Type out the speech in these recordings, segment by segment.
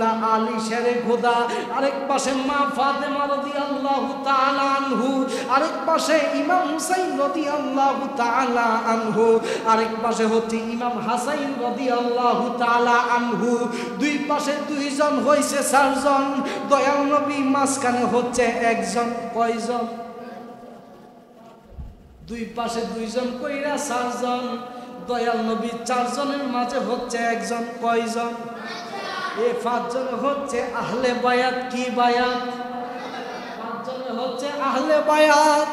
মৌলা আলী শেরে খোদা, আরেক পাশে মা ফাতেমা রাদিয়াল্লাহু তাআলা আনহু, আরেক পাশে ইমাম হুসাইন রাদিয়াল্লাহু তাআলা আনহু, আরেক পাশে হচ্ছে ইমাম হাসাইন রাদিয়াল্লাহু তাআলা আনহু। দুই পাশে দুইজন হইছে চারজন, দয়াল নবী মাঝখানে হচ্ছে একজন। কয়জন? দুই পাশে দুইজন কইরা চারজন, দয়াল নবী চারজনের মাঝে হচ্ছে একজন। কয়জন? এই পাঁচজন হচ্ছে আহলে বায়াত। কি বায়াত? পাঁচজন হচ্ছে আহলে বায়াত।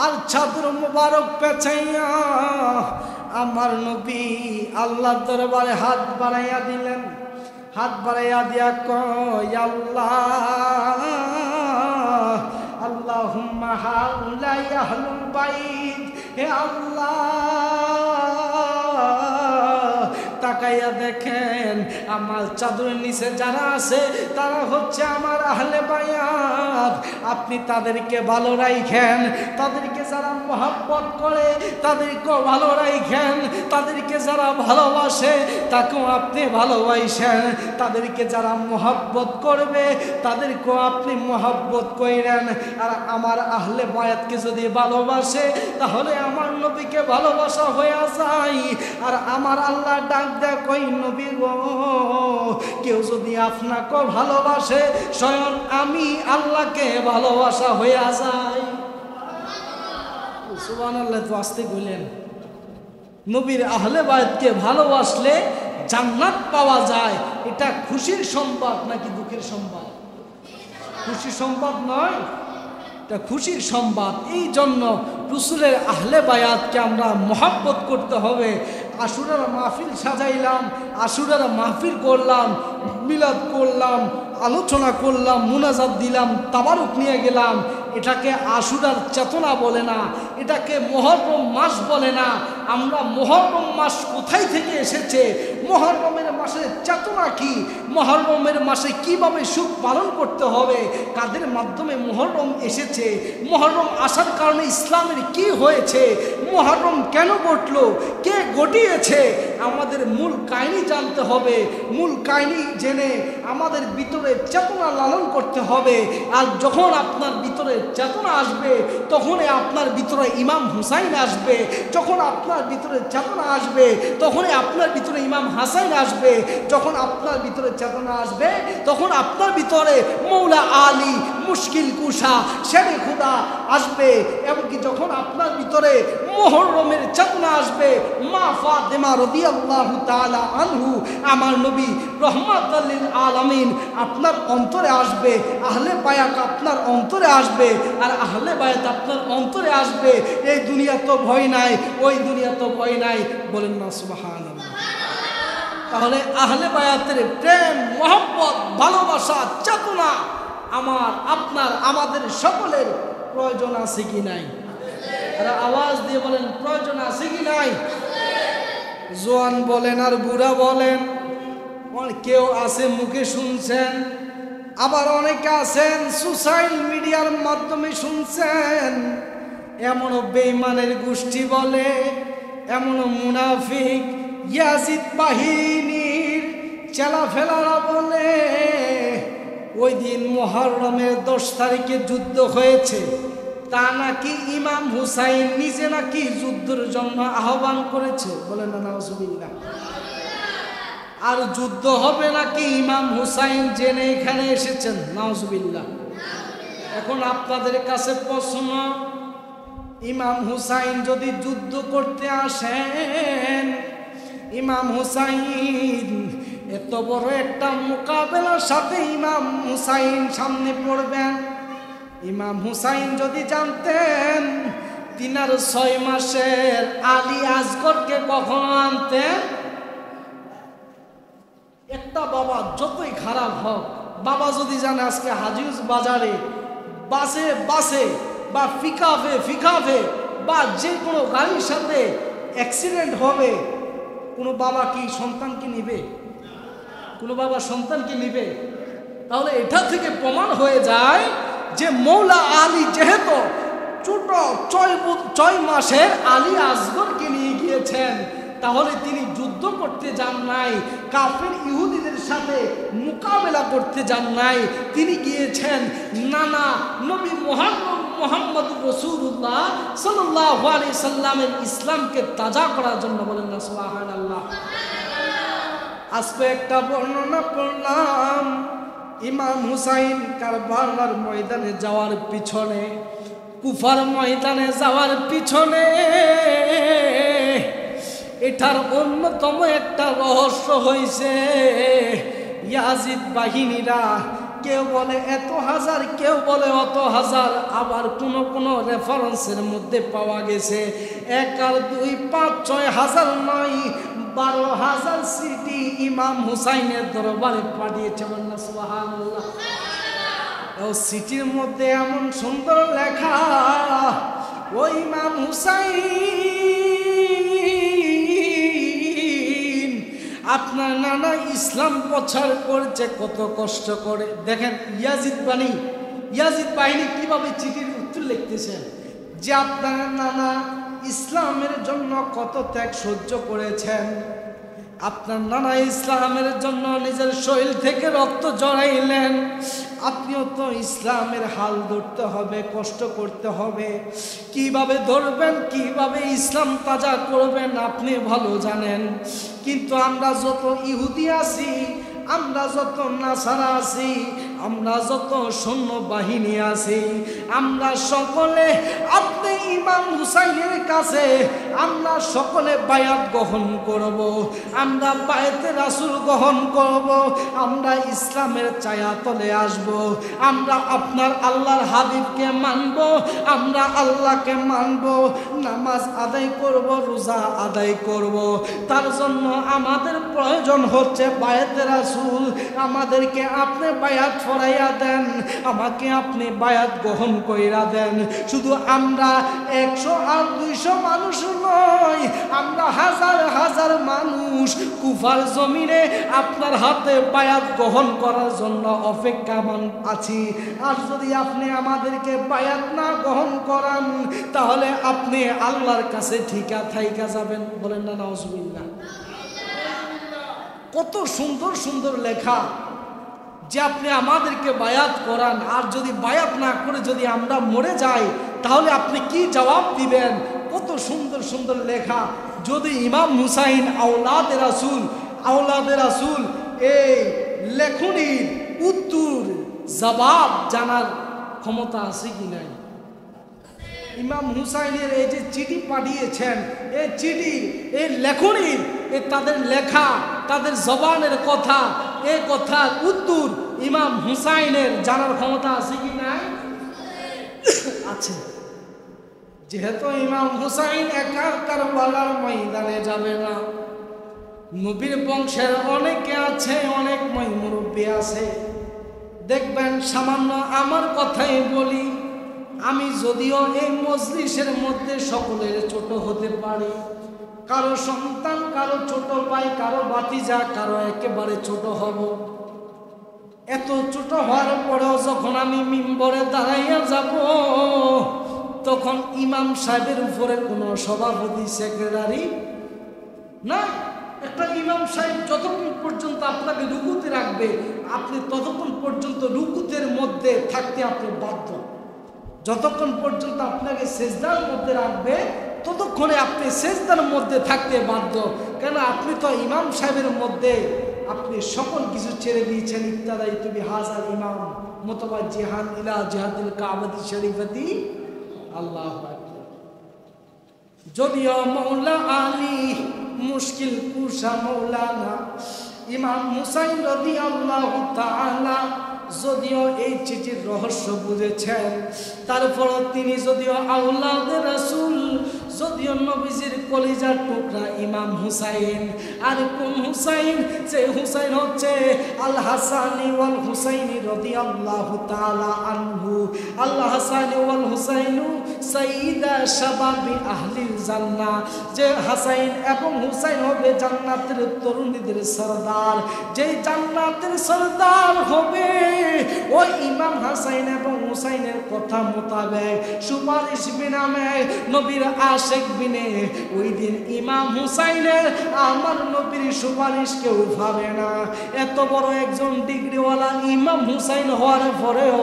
আর চাদর মুবারক পেছাইয়া আমার নবী আল্লাহর দরবারে হাত বাড়াইয়া দিলেন। হাত বাড়াইয়া দিয়া কয় আল্লাহ, আল্লাহুম্মা হাউলাই আহলুল বাইত। হে আল্লাহ, তাকাইয়া দেখেন আমার চাদরের নিচে যারা আছে তারা হচ্ছে আমার আহলে বায়াত। আপনি তাদেরকে ভালো রাখেন, তাদেরকে যারা মহব্বত করে তাদেরকেও ভালো রাখেন, তাদেরকে যারা ভালোবাসে তাকেও আপনি ভালোবাসেন, তাদেরকে যারা মহব্বত করবে তাদেরকেও আপনি মহব্বত করেন। আর আমার আহলে বায়াতকে যদি ভালোবাসে তাহলে আমার নবীকে ভালোবাসা হয়ে যায়। আর আমার আল্লাহ ডাক দেয়, কই নবী গো, কেউ যদি আপনাকে ভালোবাসে স্বয়ং আমি আল্লাহকে ভালোবাসা হয়ে যায়। সুবহানাল্লাহ। তো আসতে বললেন নবীর আহলে বায়াতকে ভালোবাসলে জান্নাত পাওয়া যায়। এটা খুশির সংবাদ নাকি দুঃখের সংবাদ? খুশির সংবাদ নয়, এটা খুশির সংবাদ। এই জন্য রাসূলের আহলে বায়াতকে আমরা মহব্বত করতে হবে। আশুরার মাহফিল সাজাইলাম, আশুরার মাহফিল করলাম, মিলাদ করলাম, আলোচনা করলাম, মুনাজাত দিলাম, তাবারুক নিয়ে গেলাম, এটাকে আশুরার চেতনা বলে না, এটাকে মুহররম মাস বলে না। আমরা মুহররম মাস কোথায় থেকে এসেছে, মুহররমের মাসের চেতনা কি, মুহররমের মাসে কিভাবে সুখ পালন করতে হবে, কাদের মাধ্যমে মুহররম এসেছে, মুহররম আসার কারণে ইসলামের কি হয়েছে, মুহররম কেন ঘটলো, কে ঘটিয়েছে, আমাদের মূল কাহিনী জানতে হবে। মূল কাহিনী জেনে আমাদের ভিতরে চেতনা লালন করতে হবে। আর যখন আপনার ভিতরে চেতনা আসবে তখনই আপনার ভিতরে ইমাম হুসাইন আসবে, যখন আপনার ভিতরে চেতনা আসবে তখনই আপনার ভিতরে ইমাম হাসাইন আসবে, যখন আপনার ভিতরে চেতনা আসবে তখন আপনার ভিতরে মৌলা আলী মুশকিল কুশা শেরে খুদা আসবে। এমনকি যখন আপনার ভিতরে মুহররমের চেতনা আসবে, মা ফাতেমা রাদিয়াল্লাহু তাআলা আনহু আমার নবী রহমাতুল লিল আলামিন আপনার অন্তরে আসবে, আহলে বায়াত আপনার অন্তরে আসবে। আর আহলে বায়াত আপনার অন্তরে আসবে। এই দুনিয়া তো ভয় নাই, ওই দুনিয়া তো ভয় নাই। বলেন না সুবহানাল্লাহ। তাহলে আহলে বায়াতের প্রেম, মহব্বত, ভালোবাসা, চেতনা আমার, আপনার, আমাদের সকলের প্রয়োজন আছে কি নাই? এরা আওয়াজ দিয়ে বলেন প্রয়োজন আছে কি নাই? জোয়ান বলেন আর বুড়া বলেন, কেউ আছে মুখে শুনছেন, আবার অনেকে আছেন সোশ্যাল মিডিয়ার মাধ্যমে শুনছেন। এমনও বেঈমানের গোষ্ঠী বলে, এমনও মুনাফিক ইয়াজিদ বাহিনীর চেলাফেলারা বলে ওই দিন মুহররমের 10 তারিখে যুদ্ধ হয়েছে, তা নাকি ইমাম হুসাইন নিজে নাকি যুদ্ধের জন্য আহ্বান করেছে। বলেন না নাউজুবিল্লাহ। আর যুদ্ধ হবে নাকি ইমাম হুসাইন জেনে এখানে এসেছেন। নাউজুবিল্লাহ। এখন আপনাদের কাছে প্রশ্ন, ইমাম হুসাইন যদি যুদ্ধ করতে আসেন, ইমাম হুসাইন এত বড় একটা মোকাবেলার সাথে ইমাম হুসাইন সামনে পড়বেন, ইমাম হুসাইন যদি জানতেন 3 আর 6 মাসের আলী আসগরকে কখনো আনতেন? একটা বাবা যতই খারাপ হোক, বাবা যদি জানে আজকে হাজিউজ বাজারে বাসে বা ফিকাফে বা যে কোনো গাড়ির সাথে অ্যাক্সিডেন্ট হবে, কোনো বাবা কি সন্তানকে নিবে? কোনো বাবা সন্তানকে নিবে? তাহলে এটা থেকে প্রমাণ হয়ে যায় যে মৌলা আলী যেহেতু ছোট 6 মাসের আলী আসগরকে নিয়ে গিয়েছেন, তাহলে তিনি যুদ্ধ করতে যান নাই, কাফের ইহুদিদের সাথে মোকাবেলা করতে যান নাই, তিনি গিয়েছেন নানা নবী মুহাম্মদ রাসূলুল্লাহ সাল্লাল্লাহু আলাইহি সাল্লামের ইসলামকে তাজা করার জন্য। বলেন না সুবহানাল্লাহ। আজকে একটা বর্ণনা পড়লাম, ইমাম হুসাইন কারবালার ময়দানে যাওয়ার পিছনে, কুফার ময়দানে যাওয়ার পিছনে এটার অন্যতম একটা রহস্য হয়েছে, ইয়াজিদ বাহিনীরা কেউ বলে এত হাজার, কেউ বলে অত হাজার, আবার কোন রেফারেন্সের মধ্যে পাওয়া গেছে 1 আর 2 5 6 হাজার নয়, 12,000 সিটি ইমাম হুসাইনের দরবারে পাঠিয়েছে। সুবহানাল্লাহ। ও সিটির মধ্যে এমন সুন্দর লেখা, ও ইমাম হুসাইন আপনার নানা ইসলাম প্রচার করছে কত কষ্ট করে। দেখেন ইয়াজিদ বাহিনী কিভাবে চিঠির উত্তর লিখতেছেন যে আপনার নানা ইসলামের জন্য কত ত্যাগ সহ্য করেছেন, আপনার নানা ইসলামের জন্য নিজের শরীর থেকে রক্ত জড়াইলেন, আপনিও তো ইসলামের হাল ধরতে হবে, কষ্ট করতে হবে। কিভাবে ধরবেন, কিভাবে ইসলাম তাজা করবেন আপনি ভালো জানেন। কিন্তু আমরা যত ইহুদি আছি, আমরা যত নাসারা আছি, আমরা যত সৈন্য বাহিনী আছি, আমরা সকলে আপনি ইমাম হুসাইনের কাছে আমরা সকলে বায়াত গ্রহণ করব, আমরা বায়াতে রাসূল গ্রহণ করব, আমরা ইসলামের ছায়াতলে আসব, আমরা আপনার আল্লাহর হাবিবকে মানব, আমরা আল্লাহকে মানব, নামাজ আদায় করব, রোজা আদায় করব। তার জন্য আমাদের প্রয়োজন হচ্ছে বায়াতে রাসূল, আমাদেরকে আপনি বায়াত ফরাইয়া দেন, আমাকে আপনি বায়াত গ্রহণ কইরা দেন। শুধু আমরা 100 আর 200 মানুষ নয়, আমরা হাজার হাজার মানুষ কুফার জমিনে আপনার হাতে বায়াত গ্রহণ করার জন্য অপেক্ষামান আছি। আর যদি আপনি আমাদেরকে বায়াত না গ্রহণ করান, তাহলে আপনি আল্লাহর কাছে ঠিকা থাইকা যাবেন। বলেন না নাউজুবিল্লাহ। কত সুন্দর সুন্দর লেখা যে আপনি আমাদেরকে বায়াত করান, আর যদি বায়াত না করে যদি আমরা মরে যাই তাহলে আপনি কি জবাব দিবেন। কত সুন্দর সুন্দর লেখা। যদি ইমাম হুসাইন আওলাদে রাসূল এই লেখনির উত্তর জবাব জানার ক্ষমতা আছে কি নাই? ইমাম হুসাইনের এই যে চিঠি পাঠিয়েছেন, এই চিঠি, এই লেখনির, তাদের লেখা, তাদের জবানের কথা, এই কথার উত্তর ইমাম হুসাইনের জানার ক্ষমতা আছে কি নাই? আছে। যেহেতু ইমাম হুসাইন একা কারবালার ময়দানে যাবে না, নবীর বংশের অনেকে আছে, অনেক মুরব্বী আছে। দেখবেন সামান্য আমার কথাই বলি, আমি যদিও এই মজলিসের মধ্যে সকলের ছোট হতে পারি, কারো সন্তান, কারো ছোট ভাই, কারো ভাতিজা, কারো একেবারে ছোট হব। এত ছোট হওয়ার পরেও যখন আমি মিম্বরে দাঁড়াইয়া যাব, তখন ইমাম সাহেবের উপরে কোনো সভাপতি, সেক্রেটারি না। একটা ইমাম সাহেব যতক্ষণ পর্যন্ত আপনাকে রুকুতে রাখবে, আপনি ততক্ষণ পর্যন্ত রুকুতের মধ্যে থাকতে আপনি বাধ্য। যতক্ষণ পর্যন্ত আপনাকে সেজদার মধ্যে রাখবে, ততক্ষণে আপনি সেজদার মধ্যে থাকতে বাধ্য। কেন? আপনি তো ইমাম সাহেবের মধ্যে আপনি সকল কিছু ছেড়ে দিয়েছেন। ইত্যাদাই তুমি হাজার ইমাম মুতাওয়াজ্জিহান ইলা জিহাদিল কাবাতি শরীফাতি। আল্লাহু আকবার। যদিও মাওলা আলী মুশকিল কুশা মাওলানা ইমাম হুসাইন রাদিয়াল্লাহু তাআলা যদিও এই চিঠির রহস্য বুঝেছেন, তারপরও তিনি যদিও আওলাদে রাসূল, যদিও নবীজির কলিজার টুকরা ইমাম হুসাইন, আর কোন হুসাইন? যে হুসাইন হচ্ছে আল হাসানি ওয়াল হুসাইনি রাদিয়াল্লাহু তাআলা আনহু। আল হাসানি ওয়াল হুসাইনু সাইয়্যিদা শাবাবি আহলিল জান্নাহ। যে হাসাইন এবং হুসাইন হবে জান্নাতের তরুণীদের সরদার। যে জান্নাতের সরদার হবে ওই ইমাম হাসান এবং হুসাইনের কথা মোতাবেক সুপারিশ বিনামে নবীর আশেক বিনে ওই দিন ইমাম হুসাইনের আমার নবীর সুপারিশ কেউ ভাবে না। এত বড় একজন ডিগ্রিওয়ালা ইমাম হুসাইন হওয়ার পরেও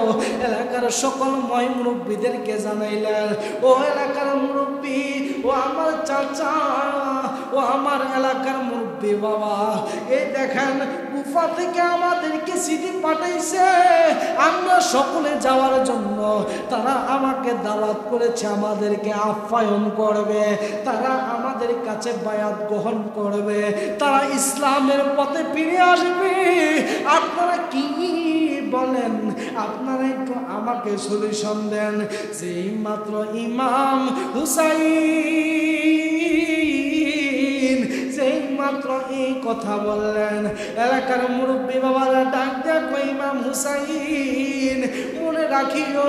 এলাকার সকল ময় মুরব্বীদেরকে জানাইলেন, ও এলাকার মুরব্বী, ও আমার চাচা, ও আমার এলাকার মুরব্বী বাবা, এই দেখেন কুফা থেকে আমাদেরকে চিঠি পাঠাইছে আমরা সকলে যাওয়ার জন্য। তারা আমাকে দাওয়াত করেছে, আমাদেরকে আপ্যায়ন করবে, তারা আমাদের কাছে বায়াত গ্রহণ করবে, তারা ইসলামের পথে ফিরে আসবে। আপনারা কি বলেন? আপনারা একটু আমাকে সলিউশন দেন। যে মাত্র ইমাম হুসাইন যেই মাত্র এই কথা বললেন, এলাকার মুরব্বী বাবারা ডাক দেখো ইমাম হুসাইন, মনে রাখিও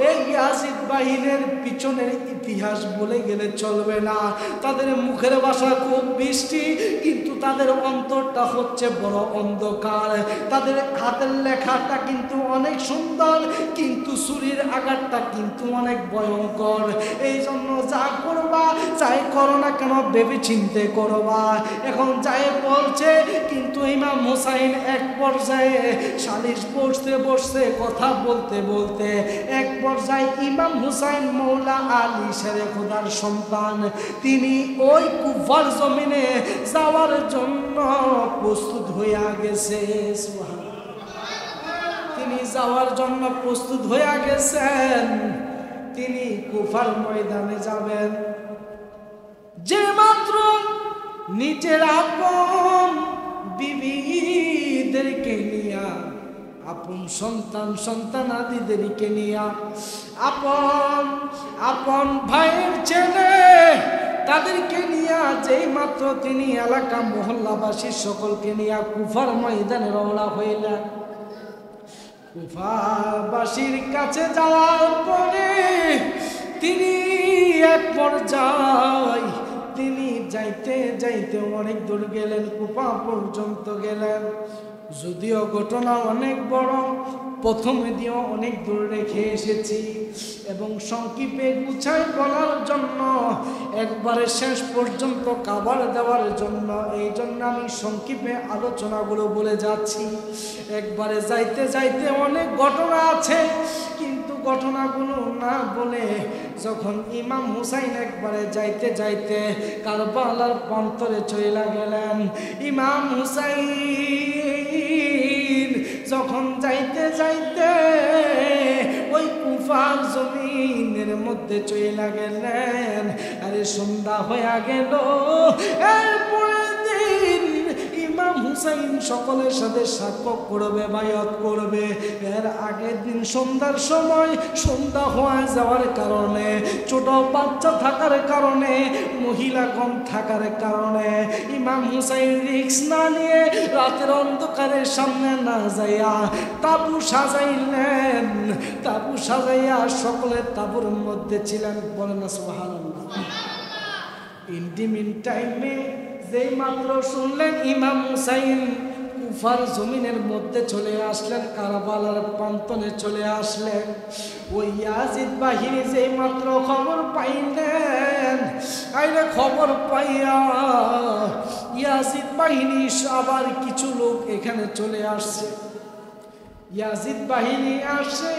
এই ইয়াজিদ বাহিনীর পিছনের ইতিহাস বলে গেলে চলবে না। তাদের মুখের ভাষা খুব বৃষ্টি, কিন্তু তাদের অন্তরটা হচ্ছে বড় অন্ধকার। তাদের হাতের লেখাটা কিন্তু অনেক সুন্দর, কিন্তু ছুরির আঘাতটা কিন্তু অনেক ভয়ঙ্কর। এই জন্য যা করবা, যাই করো না কেন ভেবে চিন্তে করবা। এখন যাই বলছে, কিন্তু ইমাম হুসাইন এক পর্যায়ে সালিশ বসতে বসতে কথা বলতে বলতে এক পর্যায়ে ইমাম হুসাইন মৌলা আলী শেরে খোদার সন্তান, তিনি ওই কুফার জমিনে যাওয়ার জন্য প্রস্তুত হইয়া গেছে। তিনি যাওয়ার জন্য প্রস্তুত হইয়া গেছেন। তিনি কুফার ময়দানে যাবেন। যে মাত্র নিজের আপন বিবিদেরকে নিয়া, আপন সন্তানাদিদেরকে নিয়া, আপন ভাইয়ের ছেলে তাদেরকে নিয়া যেই মাত্র তিনি এলাকা মহল্লাবাসী সকলকে নিয়া কুফার ময়দানে রওনা হইলেন। কুফাবাসীর কাছে যাওয়ার পরে তিনি এক পর্যায়ে তিনি যাইতে যাইতে অনেক দূর গেলেন, কুফা পর্যন্ত গেলেন। যদিও ঘটনা অনেক বড়, প্রথমে দিয়েও অনেক দূর রেখে এসেছি এবং সংক্ষেপে গুছাই বলার জন্য, একবারে শেষ পর্যন্ত কাভার দেওয়ার জন্য, এই জন্য আমি সংক্ষেপে আলোচনাগুলো বলে যাচ্ছি। একবারে যাইতে যাইতে অনেক ঘটনা আছে, কিন্তু ঘটনাগুলো না বলে যখন ইমাম হুসাইন একবারে যাইতে যাইতে কারবালার প্রান্তরে চলে গেলেন, ইমাম হুসাইন যখন যাইতে যাইতে ওই কুফার জমিনের মধ্যে চলে গেলেন, আরে সন্ধ্যা হয়ে গেল। এরপরে দিন ইমাম হুসাইন সকলের সাথে সাক্ষ্য করবে, বায়াত করবে। এর আগের দিন সন্ধ্যার সময় সন্ধ্যা হয়ে যাওয়ার কারণে, ছোট বাচ্চা থাকার কারণে, মহিলাগণ থাকার কারণে ইমাম হুসাইন রিক্স না নিয়ে রাতের অন্ধকারের সামনে না যাইয়া তাবু সাজাইলেন। তাবু সাজাইয়া সকলের তাবুর মধ্যে ছিলেন। বলেন না সুবহানাল্লাহ। ইন টাইমে যেই মাত্র শুনলেন ইমাম হুসাইন কুফার জমিনের মধ্যে চলে আসলেন, কারবালার প্রান্তরে চলে আসলেন, ওই ইয়াজিদ বাহিনী যেই মাত্র খবর পাইলেন, আইলে খবর পাইয়া ইয়াজিদ বাহিনী আবার কিছু লোক এখানে চলে আসছে। ইয়াজিদ বাহিনী আসে,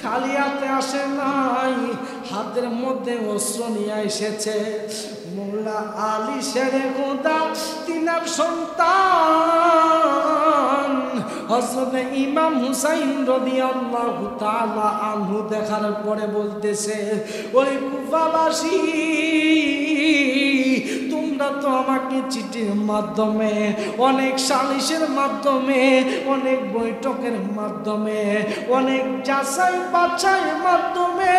খালি হাতে আসে নাই, হাতের মধ্যে অস্ত্র নিয়ে এসেছে। মোল্লা আলী শেরে খোদা তিনার সন্তান হযরত ইমাম হুসাইন রাদিয়াল্লাহু তাআলা আনহু দেখার পরে বলতেছে, ওই কুফাবাসী, তোমরা তো আমাকে চিঠির মাধ্যমে, অনেক সালিশের মাধ্যমে, অনেক বৈঠকের মাধ্যমে, অনেক যাচাই বাছাইয়ের মাধ্যমে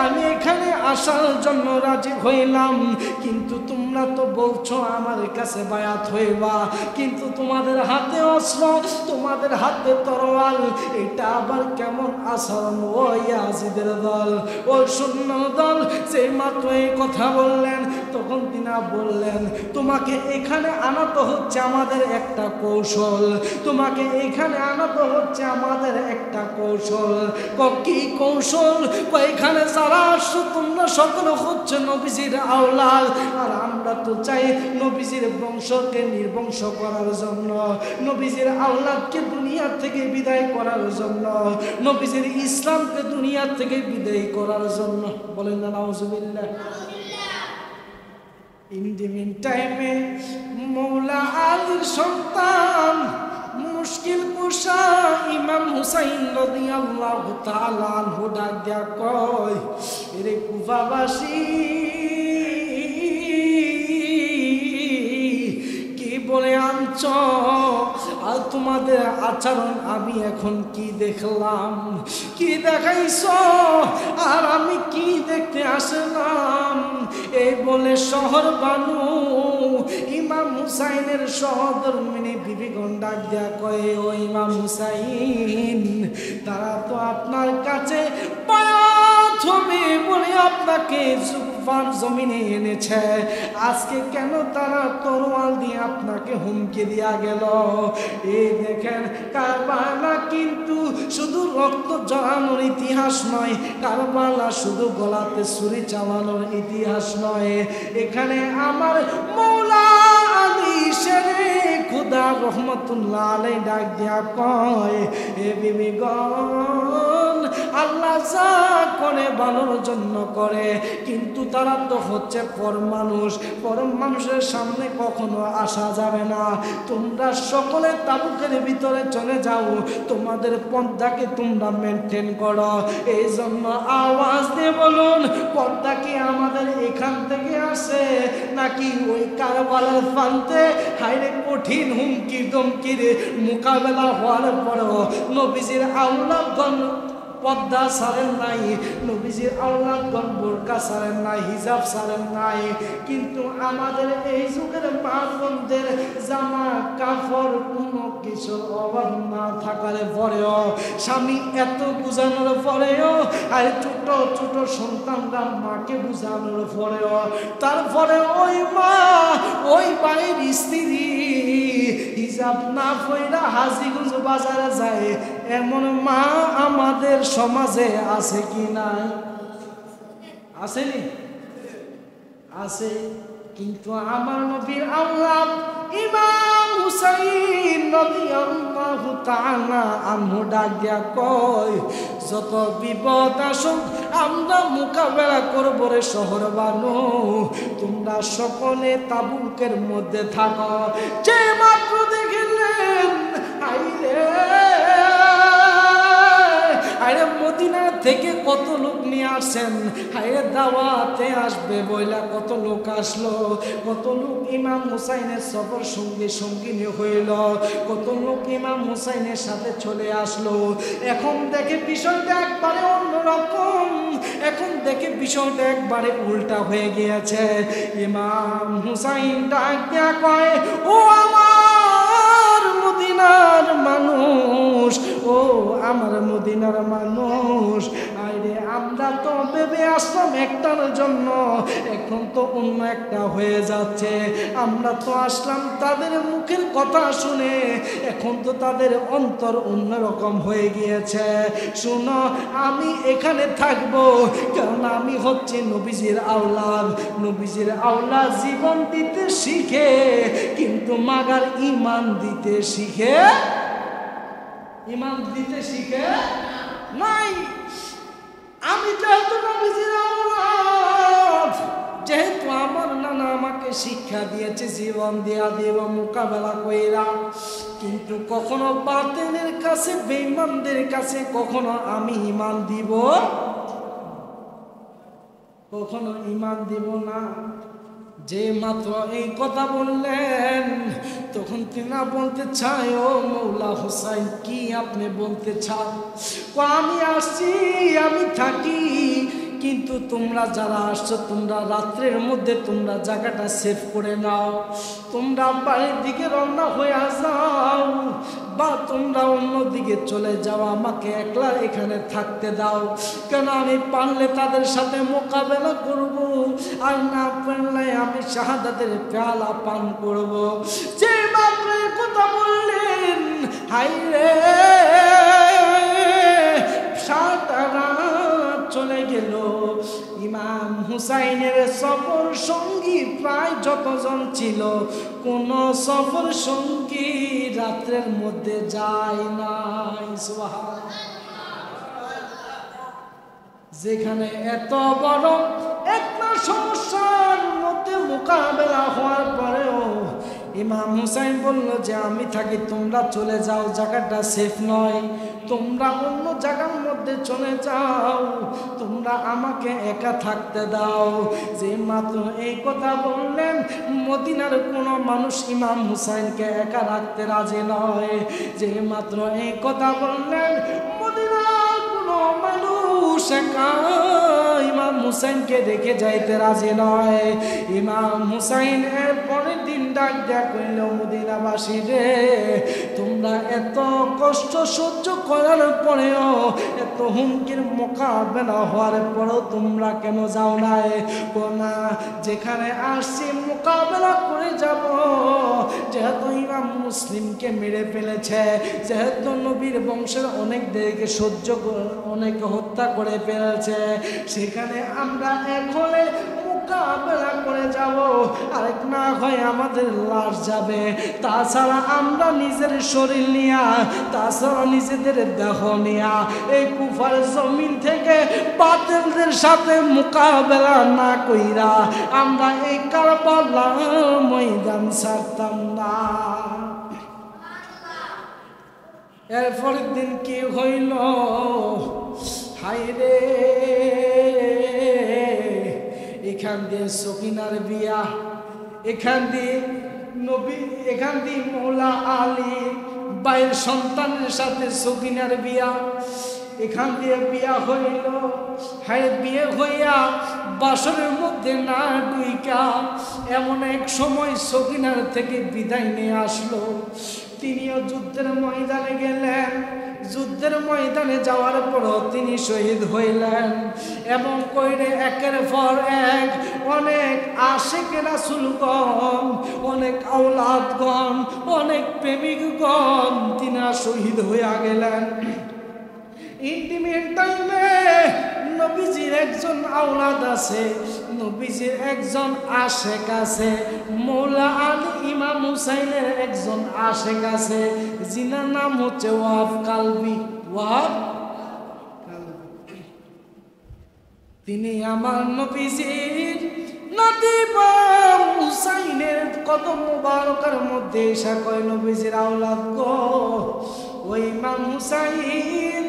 আমি এখানে আসার জন্য রাজি হইলাম, কিন্তু তোমরা তো বলছো আমার কাছে বায়াত হইবা, কিন্তু তোমাদের হাতে অস্ত্র, তোমাদের হাতে তরোয়াল, এটা আবার কেমন আচরণ? ও ইয়াজিদের দল, ও শূন্য দল, যে মাত্র এই কথা বললেন তখন তিনি বললেন, তোমাকে এখানে আনা তো হচ্ছে আমাদের একটা কৌশল, তোমাকে এখানে আনা তো হচ্ছে আমাদের একটা কৌশল। কি কৌশল? এখানে যারা আসছো তোমরা সকলে হচ্ছে নবীজির আওলাদ, আর আমরা তো চাই নবীজির বংশকে নির্বংশ করার জন্য, নবীজির আওলাদকে দুনিয়া থেকে বিদায় করার জন্য, নবীজির ইসলামকে দুনিয়া থেকে বিদায় করার জন্য। বলেন না নাউজুবিল্লাহ। ইন দি মিন টাইমে মৌলা আলীর সন্তান মুশকিল কুশা ইমাম হুসাইন রাদিয়াল্লাহু তাআলা আনহু ডাক দিয়া কয়, এরে কুফাবাসী, কি বলে আনছ? আর তোমাদের আচরণ আমি এখন কি দেখলাম, কি দেখাইছ, আর আমি কি দেখতে আসলাম? এই বলে শহর বানু ইমাম হুসাইনের সহধর্মিনী বিবিগণ ডাক দেয়া কয়ে, ও ইমাম হুসাইন, তারা তো আপনার কাছে বায়াত হবে বলে আপনাকে জুফার জমিনে এনেছে, আজকে কেন তারা তরোয়াল দিয়ে আপনাকে হুমকি দিয়া গেল? এই দেখেন, কারবালা কিন্তু শুধু রক্ত জড়ানোর ইতিহাস নয়, কারবালা শুধু গলাতে ছুরি চালানোর ইতিহাস নয়। এখানে আমার মৌলা আলী শেরে খুদা রহমতুল্লাহ আলাইহি ডাক দিয়া কয়, এ বিবিগণ, আল্লাহ যা করে ভালোর জন্য করে, কিন্তু তারা তো হচ্ছে পর মানুষ, পর মানুষের সামনে কখনো আসা যাবে না। তোমরা সকলে তাবুকের ভিতরে চলে যাও, তোমাদের পর্দাকে তোমরা মেনটেন করো। এই জন্য আওয়াজ দিয়ে বলুন, পর্দা কি আমাদের এখান থেকে আসে নাকি ওই কারবালার প্রান্তে? হাইরে কঠিন হুমকি দমকির মোকাবেলা হওয়ার পরও নবীজির আওলাদগণ পর্দা ছাড়েন নাই, নবীজির আওলাদগণ বোরকা ছাড়েন নাই, হিজাব ছাড়েন নাই। কিন্তু আমাদের এই যুগের মা-বোনদের জামা কাপড় কোনো কিছুর অভাব না থাকার পরেও, স্বামী এত বুঝানোর পরেও, আর ছোট ছোট সন্তানরা মাকে বুঝানোর পরেও, তারপরে ওই মা ওই বাড়ির স্ত্রী হিজাব না পইরা হাজিগঞ্জ বাজারে যায়, এমন মা আমাদের সমাজে আছে কি নাই? আসেনি? আছে। কিন্তু আমার নবীর আওলাদ ইমাম হুসাইন রাদিয়াল্লাহু তাআলা আনহু ডাক দিয়া কয়, যত বিপদ আসুক আমরা মোকাবেলা করব রে শহর বানু, তোমরা সকলে তাবুকের মধ্যে থাকো। যে মাত্র দেখলেন আরে মদিনা থেকে কত লোক নিয়ে আসেন, হায় দাওয়াতে আসবে বইলা কত লোক আসলো, কত লোক ইমাম হুসাইনের সফর সঙ্গিনী হইল, কত লোক ইমাম হুসাইনের সাথে চলে আসলো। এখন দেখে বিষয়টা একবারে অন্যরকম, এখন দেখে বিষয়টা একবারে উল্টা হয়ে গিয়েছে। ইমাম হুসাইন ডাক দিয়া কয়, ও আমার মদিনার মানুষ, ও আমার মদিনার মানুষ, আরে আমরা তো ভেবে আসলাম একটার জন্য, এখন তো অন্য একটা হয়ে যাচ্ছে। আমরা তো আসলাম তাদের মুখের কথা শুনে, এখন তো তাদের অন্তর অন্যরকম হয়ে গিয়েছে। শুনো, আমি এখানে থাকবো কারণ আমি হচ্ছে নবীজির আওলাদ। নবীজির আওলাদ জীবন দিতে শিখে, কিন্তু মাগার ঈমান দিতে শিখে, ঈমান দিতে শিখে নাই। আমি যেহেতু নবীজির আওলাদ, যেহেতু আমার নানা আমাকে শিক্ষা দিয়েছে জীবন দিয়া দেব মোকাবেলা কইরা, কিন্তু কখনো বাতিলের কাছে, বেঈমানদের কাছে কখনো আমি ঈমান দিব, কখনো ঈমান দিব না। যে মাত্র এই কথা বললেন, তখন তিনি বলতে চাই, ও মৌলা হুসাইন, কি আপনি বলতে চান? আমি আসছি, আমি থাকি, কিন্তু তোমরা যারা আসছো, তোমরা রাত্রের মধ্যে তোমরা জায়গাটা সেভ করে নাও, তোমরা বাড়ির দিকে রওনা হয়ে যাও। আব্বা তোমরা অন্যদিকে চলে যাও, আমাকে একলা এখানে থাকতে দাও, কেন আমি পারলে তাদের সাথে মোকাবেলা করব, আর না পারলে আমি শাহাদাতের পেয়ালা পান করব। যে মাত্র কথা বললেন, হাই রে সারা চলে গেল। ইমাম হুসাইনের সফর সঙ্গী প্রায় যতজন ছিল, কোন সফর সঙ্গী রাত্রের মধ্যে যায় নাই। সুবহানাল্লাহ। যেখানে এত বড় একটা সমস্যার মধ্যে মোকাবেলা হওয়ার পরেও ইমাম হুসাইন বলল যে আমি থাকি, তোমরা চলে যাও, জায়গাটা সেফ নয়, তোমরা অন্য জায়গার মধ্যে চলে যাও, তোমরা আমাকে একা থাকতে দাও। যে মাত্র এই কথা বললেন, মদিনার কোনো মানুষ ইমাম হুসাইনকে একা রাখতে রাজি নয়। যে মাত্র এই কথা বললেন, মদিনার কোনো মানুষ একা ইমাম হুসাইনকে রেখে যাইতে রাজি নয়। ইমাম হুসাইন এর পরের দিন ডাক দেয়া কইল, মদিনাবাসী রে, তোমরা এত কষ্ট সহ্য করার পরেও, এত হুমকির মোকাবেলা হওয়ার পরেও তোমরা কেন যাও নাই? কোনা যেখানে আসছি মোকাবেলা করে যাব, যেহেতু ইমাম মুসলিমকে মেরে ফেলেছে, যেহেতু নবীর বংশের অনেকদেরকে অনেকে হত্যা করে ফেলেছে, সেখানে আমরা এখন মোকাবেলা করে যাব, আরেক না হয় আমাদের লাশ যাবে। তাছাড়া আমরা নিজের শরীর নিয়া, তাছাড়া নিজেদের দেহ নিয়া এই কুফার জমিন থেকে বাতিলদের সাথে মোকাবেলা না কইরা আমরা এই কারবালার ময়দান ছাড়তাম না। এরপরের দিন কি হইল? হায় রে, এখান দিয়ে সকিনার বিয়া, এখান দিয়ে নবী, এখান দিয়ে মৌলা আলী বাইয়ের সন্তানের সাথে সকিনার বিয়া, এখান দিয়ে বিয়া হইল। হ্যাঁ, বিয়ে হইয়া বাসরের মধ্যে না ডুইকা এমন এক সময় সকিনার থেকে বিদায় নিয়ে আসলো। তিনিও যুদ্ধের ময়দানে গেলেন। যুদ্ধের ময়দানে যাওয়ার পরও তিনি শহীদ হইলেন এবং কইরে একের পর এক অনেক আশিক রাসূলগণ, অনেক আওলাদগণ, অনেক প্রেমিকগণ তিনা শহীদ হইয়া গেলেন। ইন্টিমেট টাইমে নবীজির একজন আওলাদ আছে, নবীজির একজন আশেক আছে, মৌলা আলী ইমাম হুসাইনের একজন আশেক আছে, যিনার নাম হচ্ছে ওয়াহাব কালবি। ওয়াহাব কালবি তিনি আমার নবীজির নাতি ইমাম হুসাইনের কদম মুবারকের মধ্যে এসে কয়, নবীজির আওলাদ গো, ওই ইমাম হুসাইন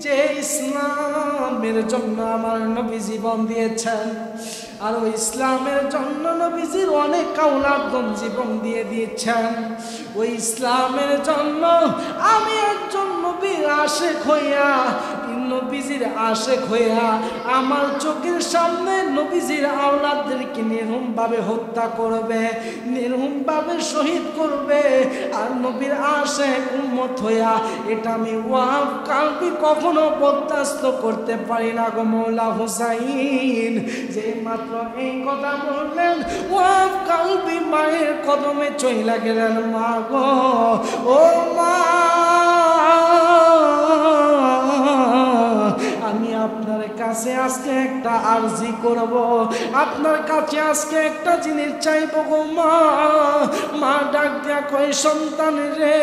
যে ইসলামের জন্য আমার নবী জীবন দিয়েছেন, আর ওই ইসলামের জন্য নবীজির অনেক আওলাদগণ জীবন দিয়ে দিয়েছেন, ওই ইসলামের জন্য আমি একজন নবীর আশেক হইয়া, নবীজির আশেক হইয়া আমার চোখের সামনে নবীজির আওলাদদেরকে নির্মমভাবে হত্যা করবে, নির্মমভাবে শহীদ করবে, আর নবীর আশেক উম্মত হইয়া এটা আমি ওয়াহাব কালবি কখনো বরদাস্ত করতে পারি না গো মৌলা হুসাইন। যে মাত্র এই কথা বললেন, ওয়াহাব কালবি মায়ের কদমে চইলা গেলেন। মা গো, ও মা, আমি আপনার কাছে আজকে একটা আরজি করব, আপনার কাছে আজকে একটা জিনিস চাইব গো মা। মা ডাক দিয়া কয়, সন্তান রে,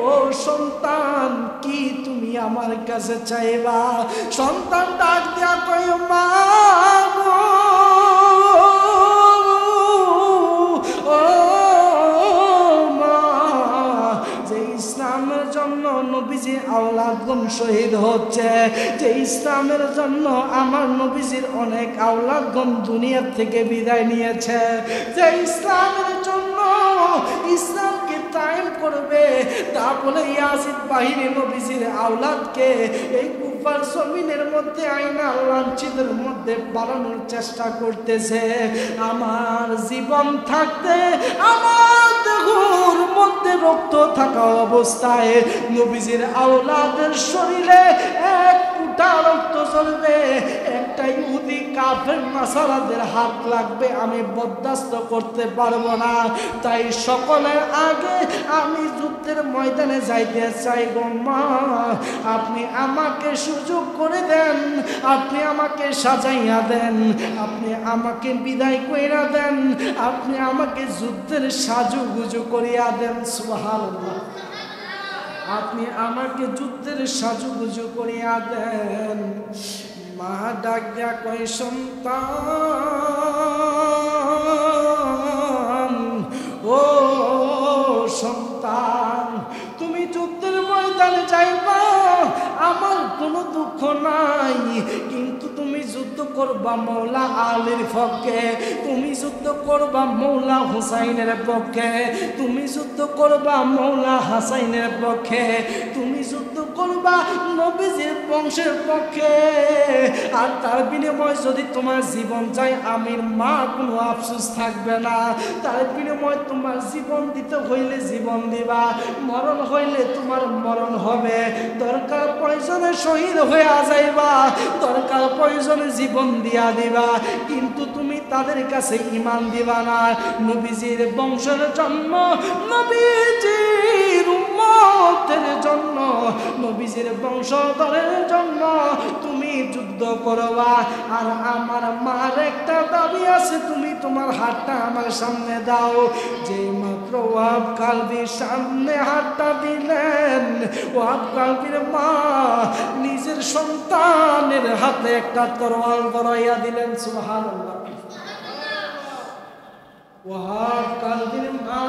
ও সন্তান, কি তুমি আমার কাছে চাইবা? সন্তান ডাক দিয়া কয়, মা গো, নবীজি আওলাদগণ শহীদ হচ্ছে, যে ইসলামের জন্য আমার নবীজির অনেক আওলাদগণ দুনিয়া থেকে বিদায় নিয়েছে, যে ইসলামের জন্য ইসলামকে কায়েম করবে, তা বলে ইয়াজিদ বাহিনী নবীজির আওলাদকে এই কুফার জমিনের মধ্যে আইনা লাঞ্ছিতের মধ্যে বাড়ানোর চেষ্টা করতেছে। আমার জীবন থাকতে আমার দেহর মধ্যে রক্ত থাকা অবস্থায় নবীজির আওলাদের শরীরে এক ফুটা রক্ত ঝরবে, একটা ইহুদি কাফের নাসারাদের হাত লাগবে, আমি বরদাস্ত করতে পারবো না। তাই সকলের আগে আমি যুদ্ধের ময়দানে যাইতে চাই গো মা, আপনি আমাকে সুযোগ করে দেন, আপনি আমাকে সাজাইয়া দেন, আপনি আমাকে বিদায় কইরা দেন, আপনি আমাকে যুদ্ধের সাজুগুজু করিয়া দেন। সুবহানাল্লাহ। আপনি আমাকে যুদ্ধের সাজুগুজু করিয়া দেন। মা ডাক দিয়া কয় সন্তান, ও সন্তান, তুমি যুদ্ধের ময়দানে যাইবা, আমার কোনো দুঃখ নাই, কিন্তু তুমি যুদ্ধ করবা মৌলা আলীর পক্ষে, তুমি যুদ্ধ করবা মৌলা হুসাইনের পক্ষে, তুমি যুদ্ধ করবা মৌলা হাসাইনের পক্ষে, তুমি যুদ্ধ করবা নবীজির বংশের পক্ষে। আর তার বিনিময়ে যদি তোমার জীবন যায়, আমির মা কোনো আফসোস থাকবে না। তার বিনিময়ে তোমার জীবন দিতে হইলে জীবন দিবা, মরণ হইলে তোমার মরণ হবে। দরকার প্রয়োজনে শহীদ হয়ে যাইবা, দরকার প্রয়োজনে জীবন দিয়া দিবা, কিন্তু তুমি তাদের কাছে ঈমান দিবা না। নবীজির বংশের জন্য, নবীজির উম্মতের জন্য, নবীজির বংশধরের জন্য তুমি যুদ্ধ করবা। আর আমার মার একটা দাবি আছে, তুমি তোমার হাতটা আমার সামনে দাও। যে মাত্র ওয়াহাব কালবির সামনে হাতটা দিলেন, ওয়াহাব কালবির মা নিজের সন্তানের হাতে একটা তরোয়াল ধরাইয়া দিলেন। সুবহানাল্লাহ। ওয়াহাব কালবির মা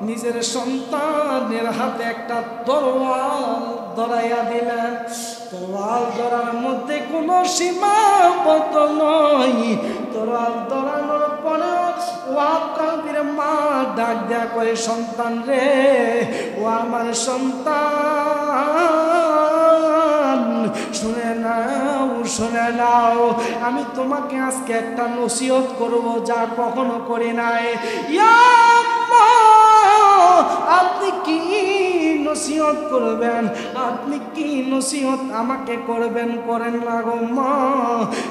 নিজের সন্তানের হাতে একটা তরোয়াল ধরাইয়া দিলেন। তরোয়াল ধরার মধ্যে কোনো সীমাবদ্ধ নয়। তরোয়াল ধরানোর পরে ওয়াহাব কালবির মা ডাক দেয়া করে, সন্তান রে, ও আমার সন্তান, শুনে নাও, শুনে নাও, আমি তোমাকে আজকে একটা নসিহত করব, যা কখনো করি নাই। ইয়া আম্মা, আপনি কি নসিহত করবেন? আপনি কি নসিহত আমাকে করবেন? করেন না গো মা।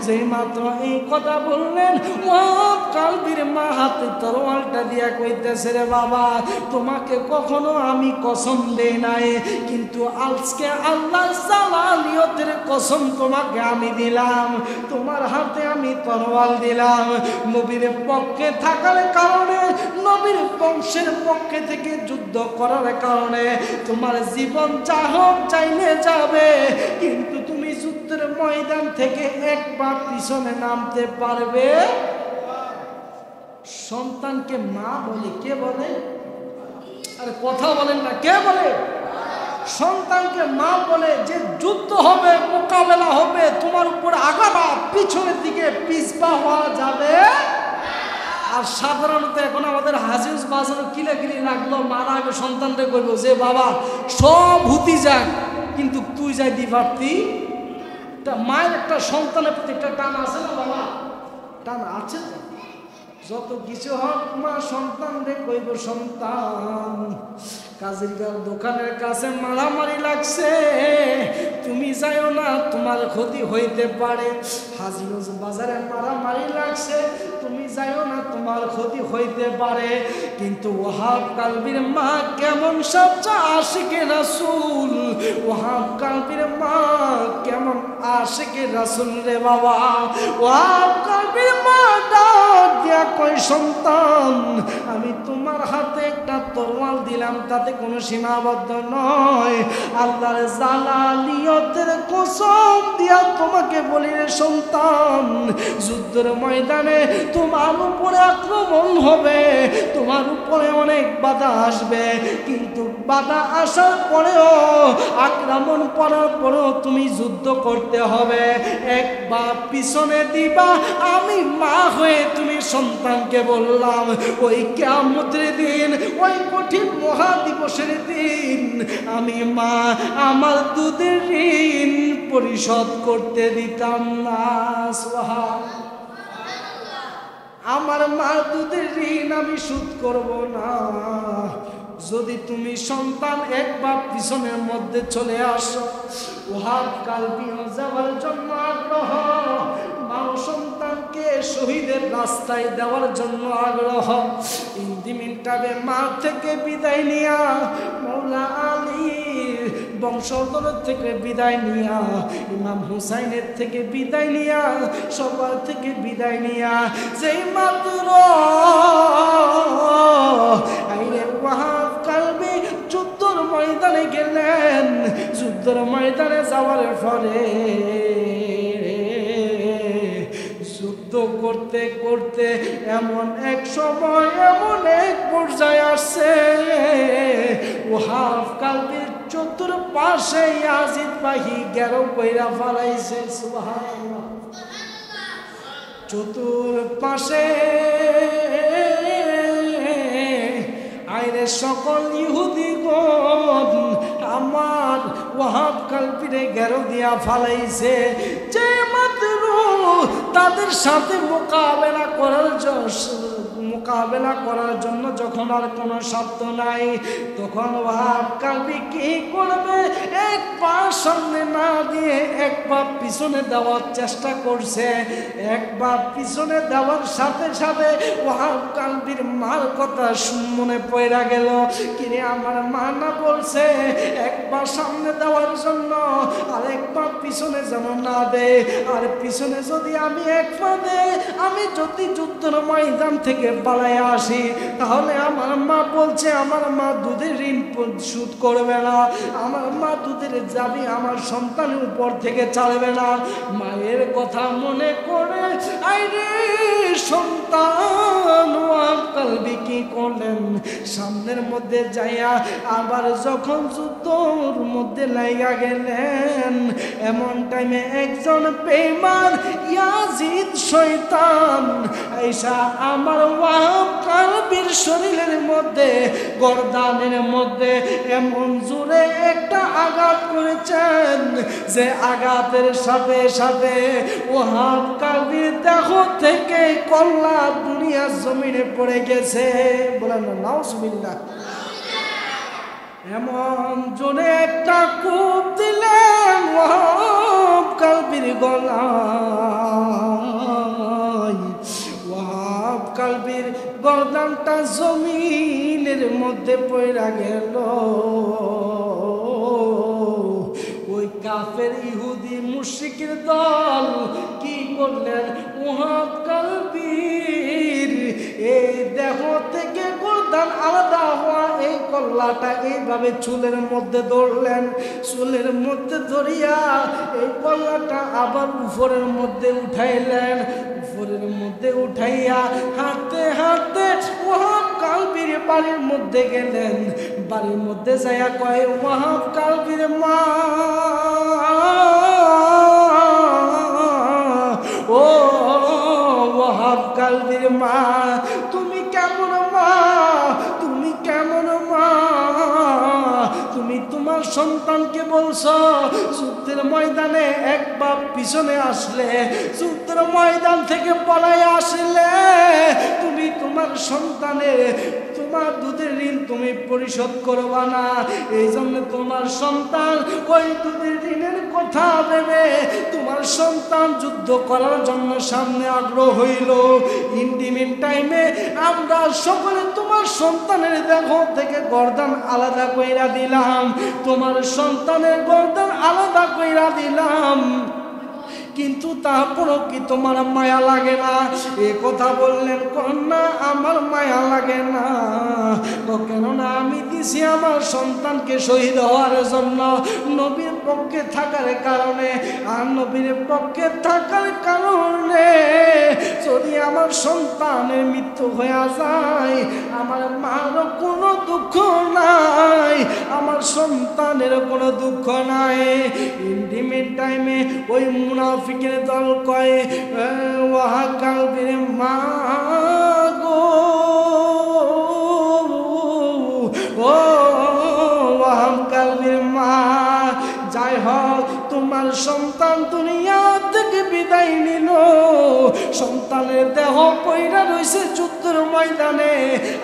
যেই মাত্র এই কথা বললেন, ওয়াহাব কালবির মা হাতে তরোয়ালটা দিয়া কইতেছে, রে বাবা, তোমাকে কখনো আমি কসম দেই নাই, কিন্তু আজকে আল্লাহর জালালিয়তের কসম তোমাকে আমি দিলাম। তোমার হাতে আমি তরোয়াল দিলাম। নবীর পক্ষে থাকার কারণে, নবীর বংশের পক্ষে থেকে যুদ্ধ করার কারণে তোমার জীবন যা হোক চাইলে যাবে, কিন্তু তুমি যুদ্ধের ময়দান থেকে একবার পিছনে নামতে পারবে। সন্তানকে মা বলে কে বলে? আরে কথা বলেন না, কে বলে? সন্তানকে মা বলে। যে যুদ্ধ হবে, মোকাবেলা হবে, তোমার উপরে আগাবা, পিছনের দিকে পিছপা হওয়া যাবে। আর সাধারণত এখন আমাদের হাজিজ বাজানো কিলাকিলি লাগলো, মারা আগে সন্তানকে করবো যে বাবা সব হুতি যাক, কিন্তু তুই যাই দি পারতি। মায়ের একটা সন্তানের প্রতি একটা টান আছে না বাবা? টান আছে। যত কিছু হোক মা সন্তান রে কইব, সন্তান কাজের দোকানের কাছে মারামারি লাগছে, তুমি যাইও না, তোমার ক্ষতি হইতে পারে। হাজিগঞ্জ বাজারে মারামারি লাগছে, তুমি যাইও না, তোমার ক্ষতি হইতে পারে। কিন্তু ওয়াহাব কালবির মা কেমন সবচা আশিকে রাসূল, ওয়াহাব কালবির মা কেমন আশিকে রাসূল রে বাবা। ওয়াহাব কালবির মা ডাক দিয়া কই, সন্তান, আমি তোমার হাতে একটা তরোয়াল দিলাম, তাতে কোনো সীমাবদ্ধ নয়। আল্লাহর জালালিয়তের কসম দিয়া তোমাকে বলি রে সন্তান, যুদ্ধের ময়দানে তোমার উপরে আক্রমণ হবে, তোমার উপরে অনেক বাধা আসবে, কিন্তু বাধা আসার পরেও, আক্রমণ করার পরেও তুমি যুদ্ধ করতে হবে। একবার পিছনে দিবা, আমি মা হয়ে তুমি সন্তানকে বললাম, ওই কিয়ামতের দিন, ওই কঠিন মহাদিবস দিবসের দিন আমি মা আমার দুধের ঋণ পরিশোধ করতে দিতাম না। সুবহানাল্লাহ। আমার মার দুধের ঋণ আমি শোধ করব না। যদি তুমি সন্তান একবার পিছনের মধ্যে চলে আসো, ওহাব কালবিও যাওয়ার জন্য আগ্রহ, মা সন্তানকে শহীদের রাস্তায় দেওয়ার জন্য আগ্রহ। ইন্দিমিনটাবে মা থেকে বিদায় নিয়া, মৌলা আলীর বংশধর থেকে বিদায় নিয়া, ইমাম হুসাইনের থেকে বিদায় নিয়া, সবার থেকে বিদায় নিয়া যেই মাত্র আইরে ওয়াহাব কালবি যুদ্ধর ময়দানে গেলেন, যুদ্ধর ময়দানে যাওয়ার পরে যুদ্ধ করতে করতে এমন এক সময় এমন এক পর্যায়ে আসছে, ওয়াহাব কালবির চতুর্পাশে ইয়াজিদ বাহি গেরো কইরা ফেলাইছে। সুবহানাল্লাহ। চতুর্পাশে আইরে সকল ইহুদিগণ আমার ওয়াহাব কালবিরে গেরো দিয়া ফালাইছে। যে মাত্র তাদের সাথে মোকাবেলা করার জন্য যখন আর কোনো শব্দ নাই, তখন ওয়াহাব কালবি কি করবে? এক পা সামনে না দিয়ে এক পা পিছনে দেওয়ার চেষ্টা করছে। এক পা পিছনে দেওয়ার সাথে সাথে ওয়াহাব কালবির মার কথা মনে পড়া গেল। কিরে আমার মা না বলছে এক পা সামনে দেওয়ার জন্য, আর এক পা পিছনে যেন না দে, আর পিছনে যদি আমি এক পা দে, আমি যদি যুদ্ধের ময়দান থেকে পালায় আসি, তাহলে আমার মা বলছে আমার মা দুধের ঋণ শোধ করবে না, আমার মা দুধের যাবি আমার সন্তানের উপর থেকে ছাড়বে না। মায়ের কথা মনে করে আইরে সন্তান ওয়াহাব কালবি কি করলেন? সামনের মধ্যে যাইয়া আবার যখন যুদ্ধর মধ্যে লাইগা গেলেন, এমন টাইমে একজন বেঈমান ইয়াজিদ শয়তান আইসা আমার ওয়াহাব কালবির শরীরের মধ্যে গর্দানের মধ্যে এমন জোরে একটা আঘাত করেছেন, যে আঘাতের সাথে সাথে ওয়াহাব কালবির দেহ থেকে কল্লা দুনিয়ার জমিনে পড়ে গেছে। বলেন না নাউজুবিল্লাহ। এমন জোরে একটা কূপ দিলেন ওয়াহাব কালবির গলায়, ওয়াহাব কালবির গর্দানটা জমিনের মধ্যে পড়ে গেল। ওই কাফের ইহুদি মুশরিকের দল কি করলেন? ওয়াহাব কালবির এই দেহ থেকে গর্দান আলাদা হওয়া এই কল্লাটা এইভাবে চুলের মধ্যে ধরলেন। চুলের মধ্যে ধরিয়া এই কল্লাটা আবার উপরের মধ্যে উঠাইলেন। উপরের মধ্যে উঠাইয়া হাঁটতে হাঁটতে ওয়াহাব কালবির বাড়ির মধ্যে গেলেন। বাড়ির মধ্যে যাইয়া কয়, ওয়াহাব কালবির মা, ও ওয়াহাব কালবির মা, তুমি কেমন মা? তুমি কেমন মা? তুমি তোমার সন্তানকে বলছো যুদ্ধের ময়দানে একবার পিছনে আসলে, যুদ্ধের ময়দান থেকে পলায় আসলে তুমি তোমার সন্তানের তোমার দুধের ঋণ তুমি পরিশোধ করবা না। এই জন্য তোমার সন্তান ওই দুধের ঋণের কথা ভেবে তোমার সন্তান যুদ্ধ করার জন্য সামনে আগ্রহ হইল। ইন্টিমেট টাইমে আমরা সকলে তোমার সন্তানের দেহ থেকে গর্দান আলাদা কইরা দিলাম, তোমার সন্তানের গর্দান আলাদা কইরা দিলাম, কিন্তু তারপরও কি তোমার মায়া লাগে না? এ কথা বললেন, কন্যা আমার মায়া লাগে না। কেননা আমি দিছি আমার সন্তানকে শহীদ হওয়ার জন্য, নবীর পক্ষে থাকার কারণে। আর নবীর পক্ষে থাকার কারণে যদি আমার সন্তানের মৃত্যু হয়ে যায়, আমার মারও কোনো দুঃখ নাই, আমার সন্তানের কোনো দুঃখ নাই। ইন্টিমেট টাইমে ওই মুনাফিকের দল কয়, ওয়াহাব কালবির মা গো, ও ওয়াহাব কালবির মা, যাই হোক তোমার সন্তান দুনিয়া থেকে বিদায় নিল, সন্তানের দেহ পয়রা রয়েছে যুদ্ধের ময়দানে,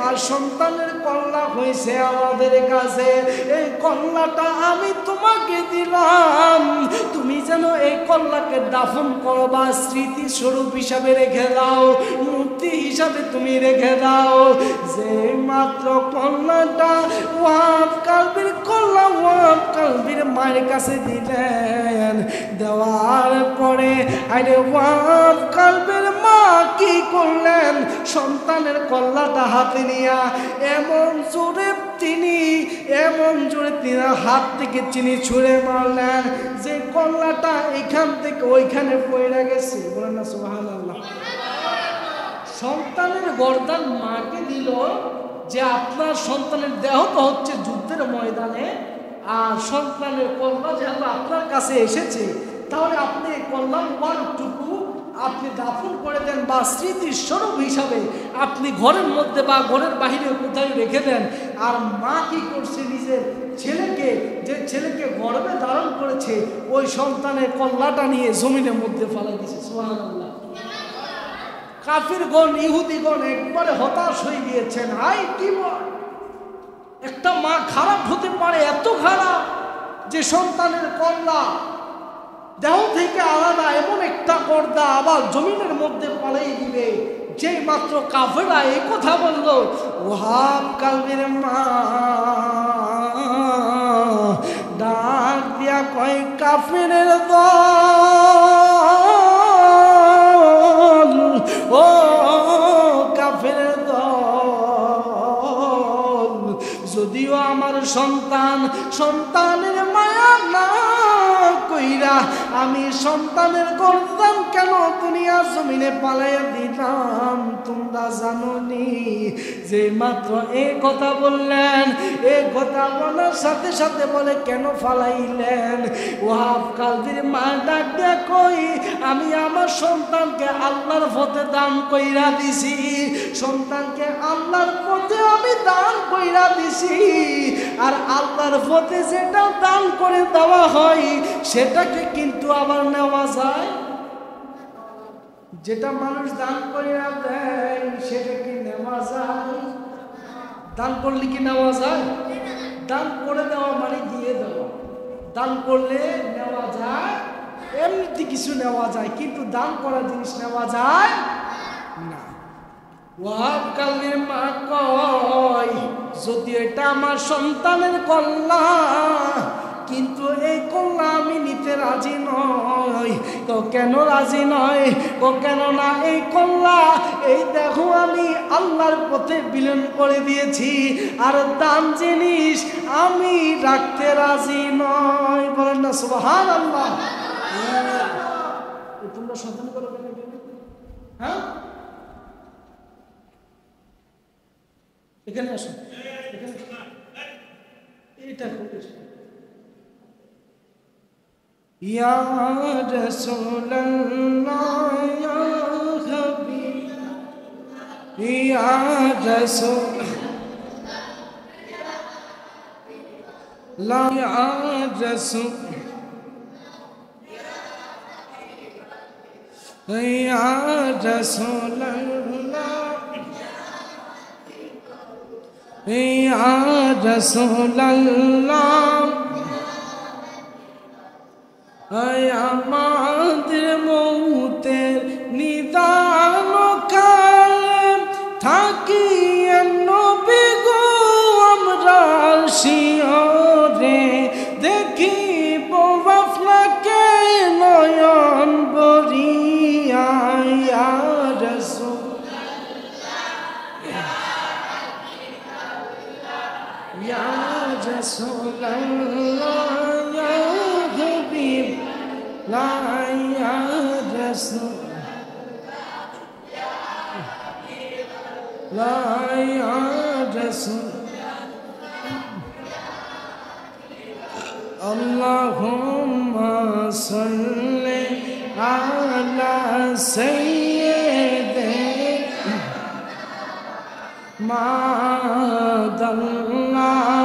আর সন্তানের কল্লা হয়েছে আমাদের কাছে। এই কল্লাটা আমি তোমাকে দিলাম, তুমি যেন এই কল্লাকে দাফন করবা, স্মৃতিস্বরূপ হিসাবে রেখে দাও, মূর্তি হিসাবে তুমি রেখে দাও। যে মাত্র কল্লাটা ওয়াহাব কালবির কল্লা ওয়াহাব কালবির মায়ের কাছে দিলেন, দেওয়ার পরে আরে ওয়াহাব কালবির মা কি করলেন, সন্তানের কল্লাটা হাতে নিয়া এমন জোরে তিনি হাত থেকে চিনি ছুঁড়ে মারলেন যে কল্লাটা এখান থেকে ওইখানে পড়ে গেছে। বলেন না সুবহানাল্লাহ। সন্তানের গর্দান মাকে দিল যে আপনার সন্তানের দেহ তো হচ্ছে যুদ্ধের ময়দানে, আর সন্তানের কল্লা যেহেতু আপনার কাছে এসেছে, তাহলে আপনি কল্যাণ ওয়ানটুকু আপনি দাফন করে দেন, বা স্মৃতিস্বরূপ হিসাবে আপনি ঘরের মধ্যে বা ঘরের বাহিরে কোথায় রেখে দেন। আর মা কি করছে, নিজের ছেলেকে, যে ছেলেকে গর্ভে ধারণ করেছে, ওই সন্তানের কল্লাটা নিয়ে জমিনের মধ্যে ফেলাই দিয়েছে। সুবহানাল্লাহ। কাফিরগণ ইহুদিগণ একবারে হতাশ হয়ে গিয়েছেন। হাই কি বল, একটা মা খারাপ হতে পারে, এত খারাপ যে সন্তানের কল্লা দেহ থেকে আলাদা এমন একটা পর্দা আবার জমিনের মধ্যে পালাই দিবে। যেই মাত্র কাফেররা এই কথা বলল, ওয়াহাব কালবির মা ডাক দিয়া কয়, কাফেরের দল, ও কাফেরের দল, যদিও আমার সন্তানের মায়া না কইরা আমি সন্তানের গর্দান কেন দুনিয়ার জমিনে পালাইয়া দিলাম, তোমরা জানোনি? যে মাত্র এই কথা বললেন, এই কথা বলার সাথে সাথে বলে, কেন ফালাইলেন? ওয়াহাব কালবির মা ডাক দিয়া কই, আমি আমার সন্তানকে আল্লাহর পথে দান কইরা দিছি, সন্তানকে আল্লাহর পথে আমি দান কইরা দিছি। আর আল্লাহর পথে যেটা দান করে দেওয়া হয় সেটাকে কিন্তু আবার নেওয়া যায়। যেটা মানুষ দান করে দেয় সেটা কি নেওয়া যায়? দান করলে কি নেওয়া যায়? দান করে দেওয়া মানে দিয়ে দেওয়া। দান করলে নেওয়া যায়, এমনিতে কিছু নেওয়া যায়, কিন্তু দান করা জিনিস নেওয়া যায় না। ওয়াহাব কালবির মা কয়, যদি এটা আমার সন্তানের কল্লা, কিন্তু এই কল্লা আমি নিতে রাজি নই। তো কেন রাজি নয়? ও কেন না, এই কল্লা এই দেখো আমি আল্লাহর পথে বিলীন করে দিয়েছি, আর দান জিনিস আমি রাখতে রাজি নয়। বলেন না সুবহানাল্লাহ। তোমরা সন্তান করো কেন? হ্যাঁ, এখানে আসো, এটা ইয়া রাসূলুল্লাহ ইয়া হাবিব ইয়া রাসূলুল্লাহ ইয়া রাসূল ইয়া রাসূলুল্লাহ ইয়া রাসূলুল্লাহ, আমাদের মৌতের নিদান কালে থাকি নবী গো আমরা শিয়রে, দেখিব আপনাকে নয়ন বরিয়া। ইয়া রাসূলুল্লাহ ইয়া রাসূলুল্লাহ ইয়া হাবিব লা ইয়া রাসূল লা ইয়া রাসূল। আল্লাহুম্মা সাল্লি আলা সাইয়্যিদিনা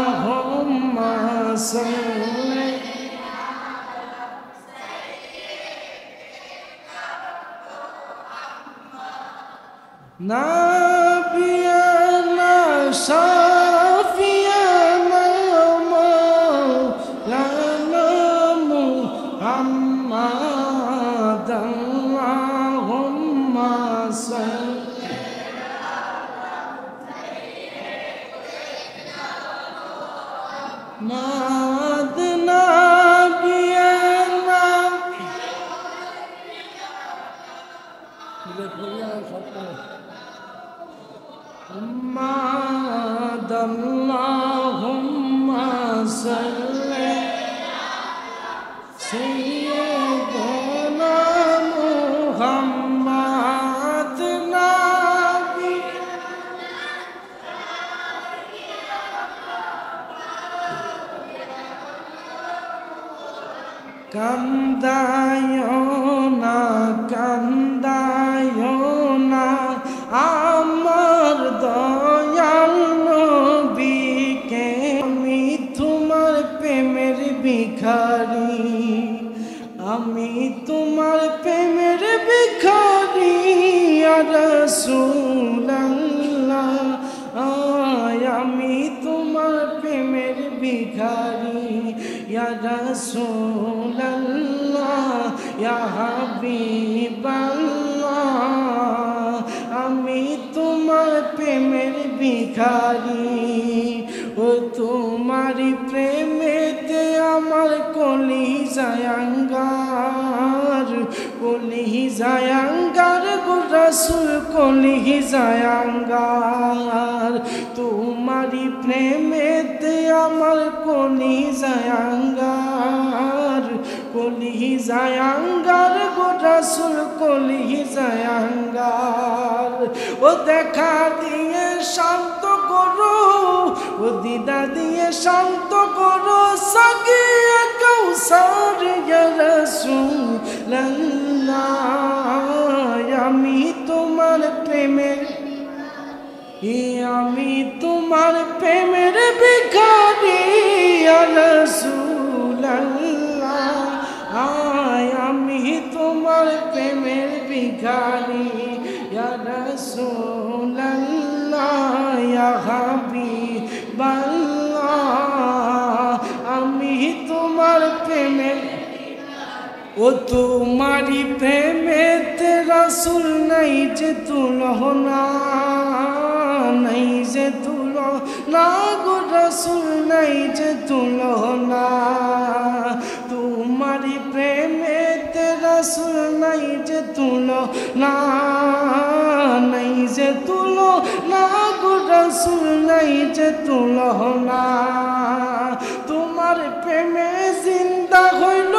মাদাল্লাহুম্মা সাল্লি নাবিয়ানা শাফিয়ানা মাওলানা মুহাম্মাদান আল্লাহুম্মা সাল্লি মাদনা বিয়ানা محمد اللهم صل سيدنا محمد نبي কান্দায়ো না আমার দয়াল নবীকে আমি তোমার প্রেমের ভিখারি আমি তোমার প্রেমের ভিখারি ইয়া রাসূলুল্লাহ আমি তোমার প্রেমের ভিখারি ইয়া রাসূলুল্লাহ ইয়া হাবিবাল্লাহ আমি তোমার প্রেমের ভিখারি ও তোমারি প্রেমেতে আমার কলিজায় আঙ্গার গো রাসূল কলিজায় আঙ্গার তোমারি প্রেমেতে আমার কলিজায় আঙ্গার গো রাসূল কলিজায় আঙ্গার ও দেখা দিয়ে শান্ত করো ও দিদা দিয়ে শান্ত করো সাকিয়ে কাউসার ইয়া রাসূলুল্লাহ আমি তোমার প্রেমের ভিখারি ইয়া রাসূলুল্লাহ আমি তোমার প্রেমের ভিখারি ইয়া রাসূলুল্লাহ ইয়া হাবিবাল্লাহ আমি তোমার প্রেমের ও তোমারি প্রেমেতে রাসূল নাই যে তুলনা গো রাসূল নাই যে তুলনা তোমারি প্রেমেতে রাসূল নাই যে তুলনা গো রাসূল নাই যে তুলনা তোমার প্রেমে জিন্দা হইল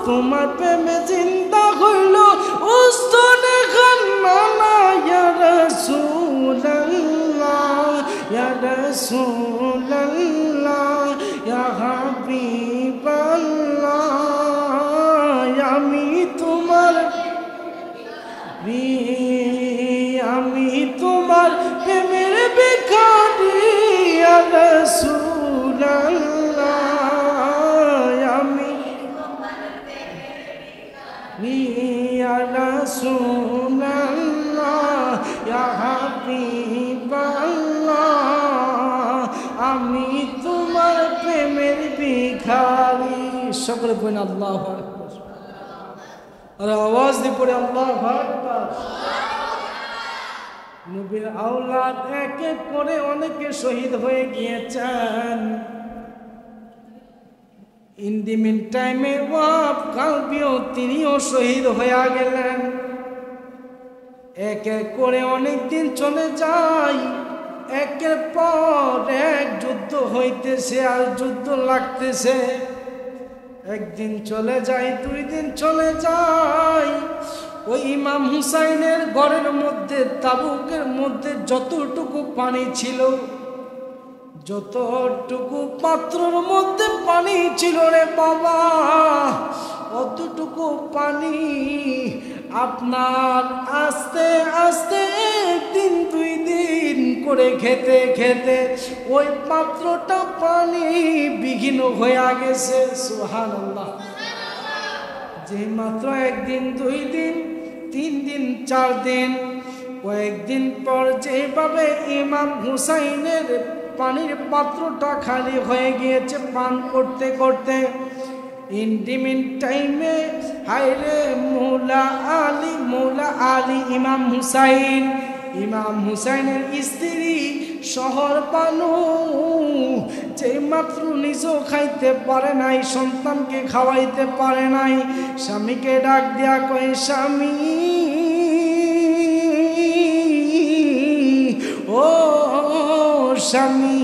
তোমার প্রেমে জিন্দা হইল উস্তনে খান্না ইয়া রাসূলুল্লাহ ইয়া রাসূলুল্লাহ ইয়া হাবিবাল্লাহ আমি তোমার প্রেমের ভিখারি ইয়া রাসূলুল্লাহ আমি ইয়া রাসূলুল্লাহ ইয়া হাবিবাল্লাহ আমি তোমার প্রেমের ভিখারি সকলে বলেন আল্লাহু আকবার আর আওয়াজ দিয়ে পড়ে আল্লাহু আকবার নবীর আওলাদ এক এক করে অনেকে শহীদ হয়ে গিয়েছেন ইন দি মিন টাইমে ওয়াব কালবিও তিনিও শহীদ হয়ে গেলেন এক এক করে অনেক দিন চলে যায় একের পর এক যুদ্ধ হইতেছে আর যুদ্ধ লাগতেছে একদিন চলে যায় দুই দিন চলে যায় ওই ইমাম হুসাইনের ঘরের মধ্যে তাবুকের মধ্যে যতটুকু পানি ছিল যতটুকু পাত্রের মধ্যে পানি ছিল রে বাবা অতটুকু পানি আপনার আস্তে আস্তে একদিন 2 দিন করে খেতে খেতে ওই পাত্রটা পানি বিঘ্ন হয়ে গেছে। সুবহানাল্লাহ। যে মাত্র 1 দিন 2 দিন 3 দিন 4 দিন কয়েকদিন পর যেভাবে ইমাম হুসাইনের পানির পাত্রটা খালি হয়ে গিয়েছে পান করতে করতে, ইন্টিমেট টাইমে হায়রে মৌলা আলী ইমাম হুসাইনের স্ত্রী শহর বানু যে মাত্র নিজেও খাইতে পারে নাই, সন্তানকে খাওয়াইতে পারে নাই, স্বামীকে ডাক দেয়া কয়, স্বামী ও স্বামী,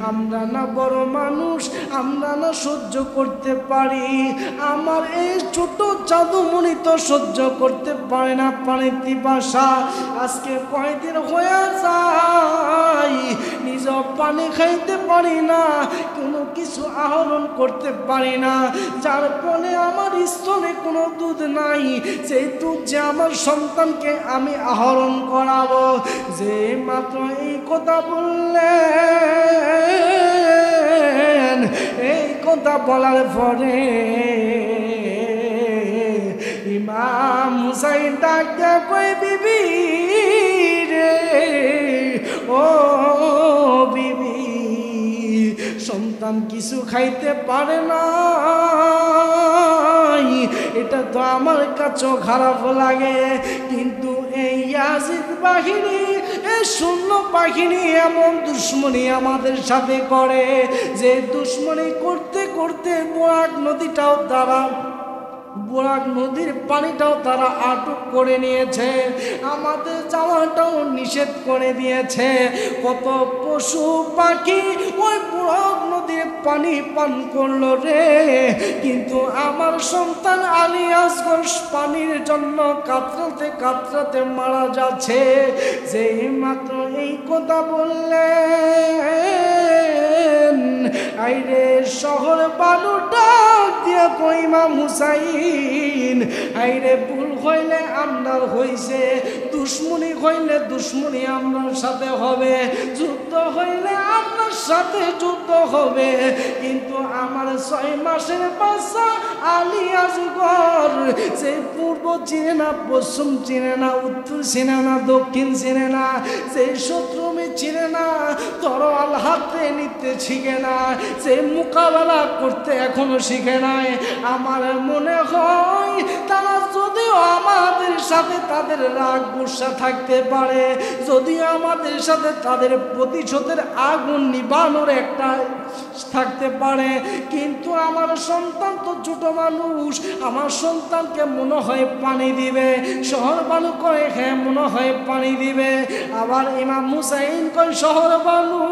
আমরা না বড় মানুষ, আমরা না সহ্য করতে পারি, আমার এই ছোট জাদুমণি তো সহ্য করতে পারে না পানির পিপাসা। আজকে কয়দিন হয়ে যায় নিজ পানি খাইতে পারি না, কোনো কিছু আহরণ করতে পারি না, যার ফলে আমার স্তনে কোনো দুধ নাই, সেই দুধ যে আমার সন্তানকে আমি আহরণ করাবো। যে মাত্র এই কথা বললেন, এই কথা বলার পরে ইমাম হুসাইন ডাক দেয়া কই, বিবি রে ও বিবি, সন্তান কিছু খাইতে পারে না, এটা তো আমার কাছেও খারাপ লাগে, কিন্তু এই ইয়াজিদ বাহিনী, এই শূন্য বাহিনী এমন দুশ্মনী আমাদের সাথে করে যে দুশ্মনী করতে করতে বোরাক নদীর পানিটাও তারা আটক করে নিয়েছে, আমাদের যাওয়াটাও নিষেধ করে দিয়েছে। কত পশু পাখি ওই বোরাক নদীর পানি পান করলো রে, কিন্তু আমার সন্তান আলী আসগর পানির জন্য কাতরাতে কাতরাতে মারা যাচ্ছে। যে মাত্র এই কথা বললেন, আইরে শহর বালুটা দিয়া কই, ইমাম হুসাইন আইরে ভুল হইলে আমরার হইছে, দুশ্মনী হইলে দুশ্মনী আমরার সাথে হবে, যুদ্ধ হইলে আপনার সাথে যুদ্ধ হবে, কিন্তু আমার 6 মাসের বাচ্চা আলী আসগর সে পূর্ব চিনে না, পশ্চিম চিনে না, উত্তর চিনে না, দক্ষিণ চিনে না, সেই শত্রুমি চিনে না, তরোয়াল হাতে নিতে শিখে না, সে মোকাবেলা করতে এখনো শিখে নাই। আমার মনে হয় তারা যদিও আমাদের সাথে তাদের রাগ গুসা থাকতে পারে, যদিও আমাদের সাথে তাদের প্রতিশোধের আগুন নিবানোর একটা থাকতে পারে, কিন্তু আমার সন্তান তো ছোট মানুষ, আমার সন্তানকে মনে হয় পানি দিবে, শহর বানু করে হ্যাঁ মনে হয় পানি দিবে, আবার ইমাম হুসাইন কয় শহর বানু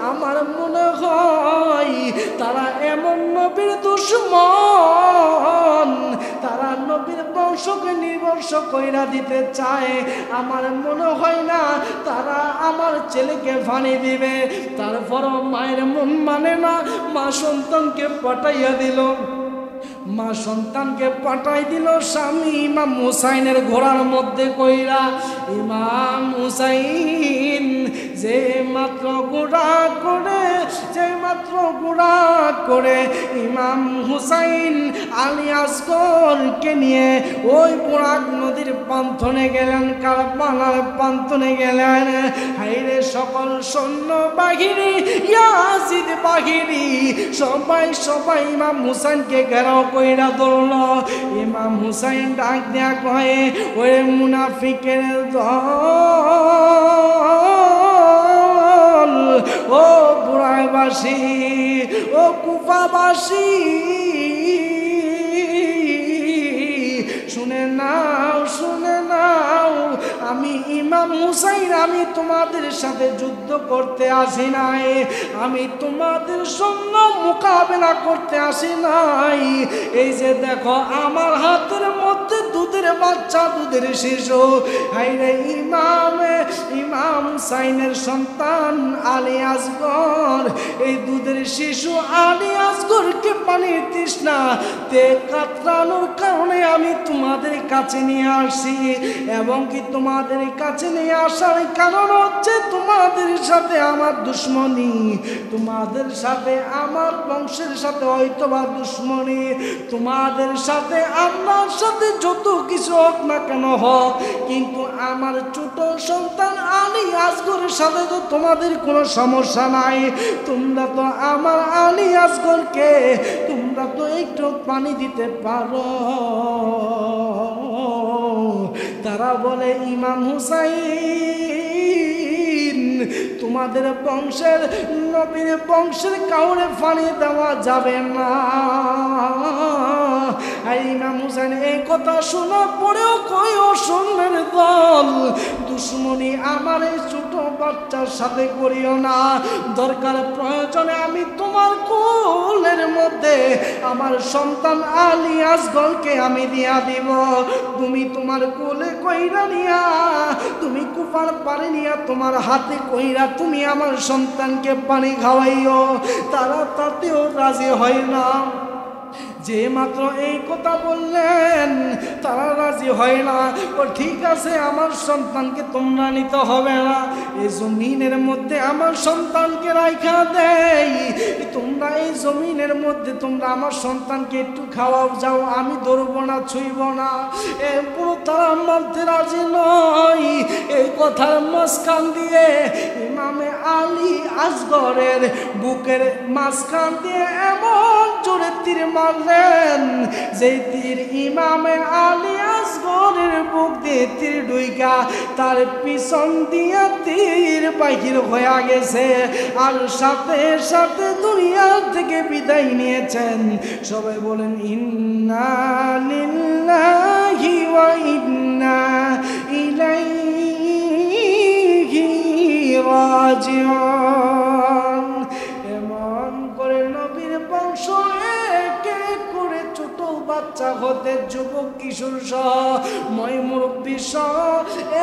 আমার মনে হয় তারা এমন নবীর দুশমন, তারা নবীর বংশকে নির্বংশ কইরা দিতে চায়, আমার মনে হয় না তারা আমার ছেলেকে পানি দিবে। তারপরও মায়ের মন মানে না, মা সন্তানকে পাঠাইয়া দিল, মা সন্তানকে পাঠাই দিল স্বামী ইমাম হুসাইনের ঘোড়ার মধ্যে কইরা। ইমাম হুসাইন যে মাত্র গুড়া করে ইমাম হুসাইন আলী আসগরকে নিয়ে ওই বোরাক নদীর প্রান্তনে গেলেন, কারবালার প্রান্তনে গেলেন। হাইরে সকল সৈন্য বাহিনী, ইয়াজিদ বাহিনী সবাই ইমাম হুসাইনকে ঘেরাও কইরা ধরল। ইমাম হুসাইন ডাক দেয়া কয়ে, ওই মুনাফিকের দল, ও বুড়াবাসী, ও কুফাবাসী, শুনে নাও, আমি ইমাম হুসাইন, আমি তোমাদের সাথে যুদ্ধ করতে আসি নাই, আমি তোমাদের সঙ্গে মোকাবেলা করতে আসি নাই। এই যে দেখো আমার হাতের মধ্যে দুধের বাচ্চা, দুধের শিশু, হাইরে ইমাম হুসাইনের সন্তান আলী আসগর, এই দুধের শিশু আলী আসগরকে পানির তৃষ্ণা তে কাতরানোর কারণে আমি তোমাদের কাছে নিয়ে আসি। এবং কি তোমাদের কাছে নিয়ে আসার কারণ হচ্ছে তোমাদের সাথে আমার দুশ্মনী, তোমাদের সাথে আমার বংশের সাথে হয়তোবা দুশ্মনী, তোমাদের সাথে আল্লাহর সাথে যত কিছু হোক না কেন হোক, কিন্তু আমার ছোট সন্তান আলী আসগরের সাথে তো তোমাদের কোনো সমস্যা নাই। তোমরা তো আমার আলী আসগরকে তোমরা তো একটু পানি দিতে পারো। তারা বলে ইমাম হুসাইন, তোমাদের বংশের নবীর বংশের কাউরে পানি দেওয়া যাবে না। আর ইমাম হুসাইন এই কথা শোনার পরেও কইও শুনবেন দল, দুশ্মনী আমার এই ছোট বাচ্চার সাথে করিও না। দরকার প্রয়োজনে আমি তোমার কোলের মধ্যে আমার সন্তান আলী আসগরকে আমি দিয়া দিব, তুমি তোমার কোলে কইরা নিয়া, তুমি কুপার পারে নিয়া তোমার হাতে কইরা তুমি আমার সন্তানকে পানি খাওয়াইও। তারা তাতেও রাজি হয় না। যে মাত্র এই কথা বললেন তারা রাজি হয় না। ও ঠিক আছে, আমার সন্তানকে তোমরা নিতে হবে না, এই জমিনের মধ্যে আমার সন্তানকে রাখা দেই, তোমরা এই জমিনের মধ্যে তোমরা আমার সন্তানকে একটু খাওয়াও যাও, আমি ধরবো না, ছুঁইব না। এরপর তারা মানতে রাজি নয়। এই কথার মাঝখান দিয়ে ইমামে আলী আসগরের বুকের মাঝখান দিয়ে এমন জোরে তীর মারলেন, যে তীর ইমামে আলী আসগরের বুক দিয়ে তীর ঢুইকা তার পিছন দিয়া তীর বাহির হয়ে গেছে, আর সাথে সাথে দুনিয়া থেকে বিদায় নিয়েছেন। সবাই বলেন ইন্না লিল্লাহি ওয়া ইন্না ইলাইহি রাজিউন। এমন করে নবীর বংশ করে ছোট বাচ্চা হতে যুবক কিশোর সহ ময় মুরব্বী সহ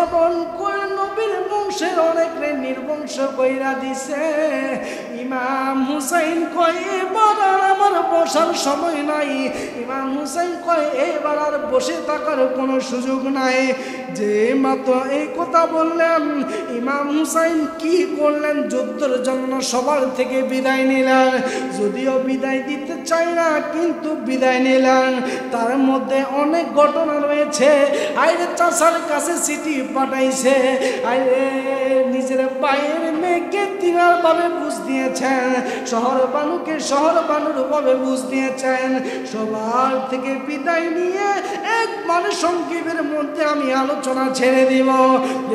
এবং করে নবীর বংশের অনেকরে নির্বংশ কইরা দিছে। ইমাম হুসাইন কয় এবার আর আমার বসার সময় নাই। ইমাম হুসাইন কয় এবার আর বসে থাকার কোনো সুযোগ নাই। যে মাত্র এই কথা বললেন ইমাম হুসাইন কি করলেন, যুদ্ধের জন্য সবার থেকে বিদায় নিলেন। যদিও বিদায় দিতে চাই না কিন্তু বিদায় নিলেন। তার মধ্যে অনেক ঘটনা রয়েছে। আইরে চাচার কাছে চিঠি পাঠাইছে, আইরে নিজের ভাইয়ের মেয়েকে তিনার ভাবে বুঝ দিয়েছেন, শহর বানুকে শহর বানুর ভাবে বুঝ দিয়েছেন। সবার থেকে বিদায় নিয়ে একবারে সংক্ষেপের মধ্যে আমি আলোচনা ছেড়ে দিব।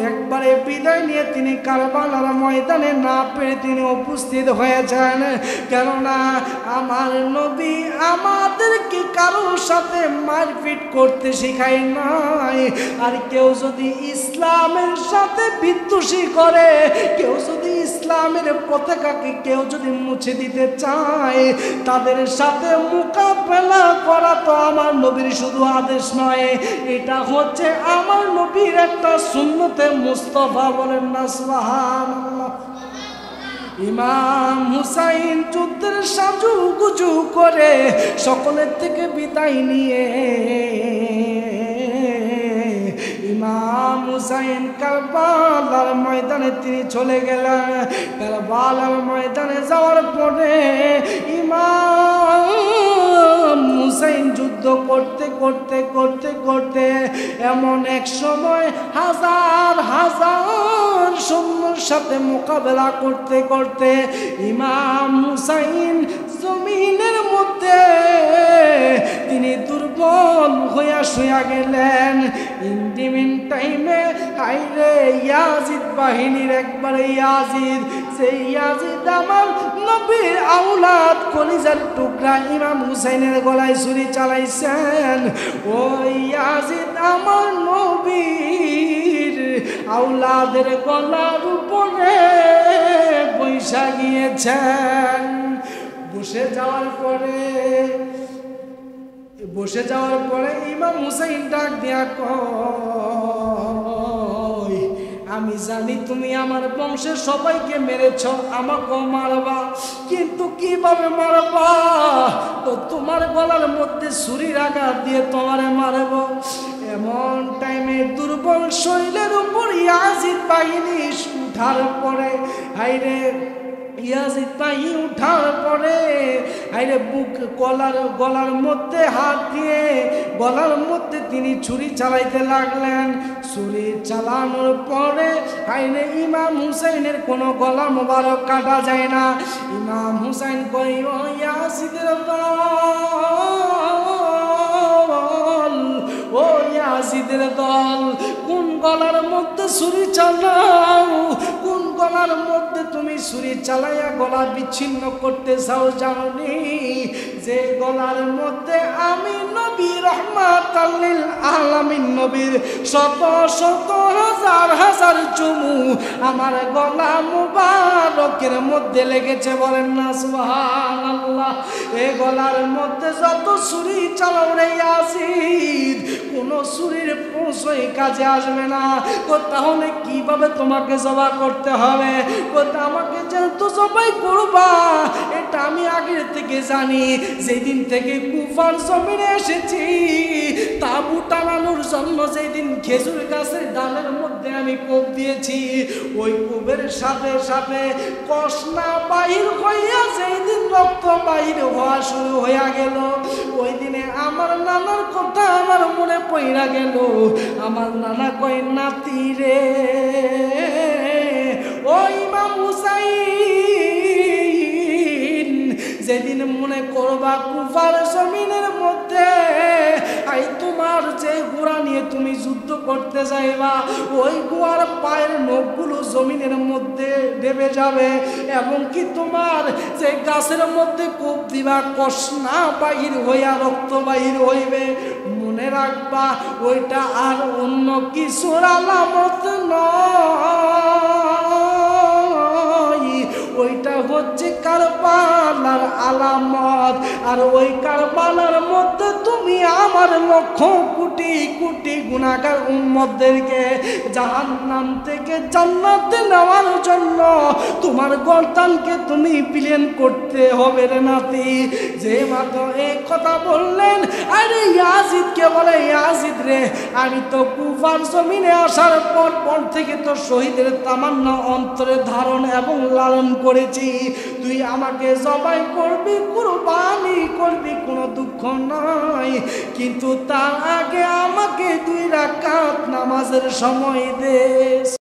একবারে বিদায় নিয়ে তিনি কারবালার ময়দানে না পেরে তিনি উপস্থিত হয়েছেন। কেননা আমার নবী আমাদেরকে কারোর সাথে মারপিট করতে শেখায় নাই। আর কেউ যদি ইসলামের সাথে বিদ্বেষী করে, কেউ যদি ইসলামের পতাকাকে কেউ যদি মুছে দিতে চায়, তাদের সাথে মোকাবেলা করা তো আমার নবীর শুধু আদেশ নয়, এটা হচ্ছে আমার নবীর একটা সুন্নতে মুস্তাফা। বলেন না সুবহানাল্লাহ। ইমাম হুসাইন যুদ্ধের সাজু গুজু করে সকলের থেকে বিদায় নিয়ে ইমাম হুসাইন কারবালার ময়দানে তিনি চলে গেলেন। কারবালার ময়দানে যাওয়ার পরে ইমাম হুসাইন যুদ্ধ করতে করতে করতে করতে এমন এক সময় হাজার হাজার সৈন্যের সাথে মোকাবেলা করতে করতে ইমাম হুসাইন জমিনের মধ্যে তিনি দুর্বল হইয়া শুয়া গেলেন। ইন্ডিমিন টাইমে হাইরে ইয়াজিদ বাহিনীর একবারে ইয়াজিদ, সেই ইয়াজিদ আমার নবীর আওলাদ কলিজার টুকরা ইমাম হুসাইনের গলায় ছুরি চালাইছেন। ওই ইয়াজিদ আমার নবীর আওলাদের গলার উপরে বৈশা গিয়েছেন। বসে যাওয়ার পরে ইমাম হুসাইন ডাক দিয়া কয়, আমি জানি তুমি আমার বংশের সবাইকে মেরেছ, আমাকেও মারবা, কিন্তু কিভাবে মারবা? তো তোমার গলার মধ্যে ছুরির আঘাত দিয়ে তোমারে মারব। এমন টাইমে দুর্বল শরীরের উপর ইয়াজিদ বাহিনী উঠার পরে, হাইরে ইয়াজিদ বাহিনী উঠার পরে হাইরে বুক গলার মধ্যে হাত দিয়ে গলার মধ্যে তিনি ছুরি চালাইতে লাগলেন। ছুরি চালানোর পরে হাইরে ইমাম হুসাইনের কোনো গলা মোবারক কাটা যায় না। ইমাম হুসাইন কই, ও ইয়াজিদের দল, ও ইয়াজিদের দল, কোন গলার মধ্যে ছুরি চালাও? কোন গলার মধ্যে তুমি ছুরি চালাইয়া গলা বিচ্ছিন্ন করতে চাও? জানি যে গলার মধ্যে আমি নবী রহমাতাল লিল আলামিন নবীর শত শত হাজার হাজার চুমু আমার গলা মুবারকের মধ্যে লেগেছে। বলেন না সুবহানাল্লাহ। এই গলার মধ্যে যত ছুরি চালাও রে ইয়াজিদ, কোন ছুরির পৌঁছই কাজে আসবে না। তাহলে কিভাবে তোমাকে জবাই করতে হবে? আমাকে যেহেতু জবাই করবা এটা আমি আগের থেকে জানি। যেদিন থেকে কুফার জমিনে এসেছি তাবু টানানোর জন্য, যেদিন খেজুর গাছের ডালের মধ্যে আমি কোপ দিয়েছি, ওই কোপের সাথে সাথে কষনা বাহির হইয়া যেদিন রক্ত বাহির হওয়া শুরু হইয়া গেল, ওই দিনে আমার নানার কথা আমার মনে পড়া গেল। আমার নানা কয়, নাতি রে, ও ইমাম হুসাইন, যেদিন মনে করবা কুফার জমিনের মধ্যে আই তোমার যে ঘোড়া নিয়ে তুমি যুদ্ধ করতে যাইবা, ওই ঘোড়ার পায়ের নখগুলো জমিনের মধ্যে ডেবে যাবে, এবং কি তোমার যে গাছের মধ্যে কোপ দিবা কষনা বাহির হইয়া রক্ত বাহির হইবে। মনে রাখবা ওইটা আর অন্য কিছুর আলামত নয়, ওইটা হচ্ছে কারবালার আলামত। আর ওই কারবালার মধ্যে তুমি আমার লক্ষ কোটি কোটি গুনাহগার উম্মতদেরকে জাহান্নাম থেকে জান্নাতে নেওয়ার জন্য তোমার গর্দানকে তুমি প্লেন করতে হবে রে নাতি। যে মাত্র এই কথা বললেন, আরে ইয়াজিদকে বলে, ইয়াজিদ রে, আমি তো কুফার জমিনে আসার পর থেকে তো শহীদের তামান্না অন্তরে ধারণ এবং লালন করেছি। তুই আমাকে জবাই করবি, কুরবানি করবি, কোনো দুঃখ নাই, কিন্তু তার আগে আমাকে 2 রাকাত নামাজের সময় দে।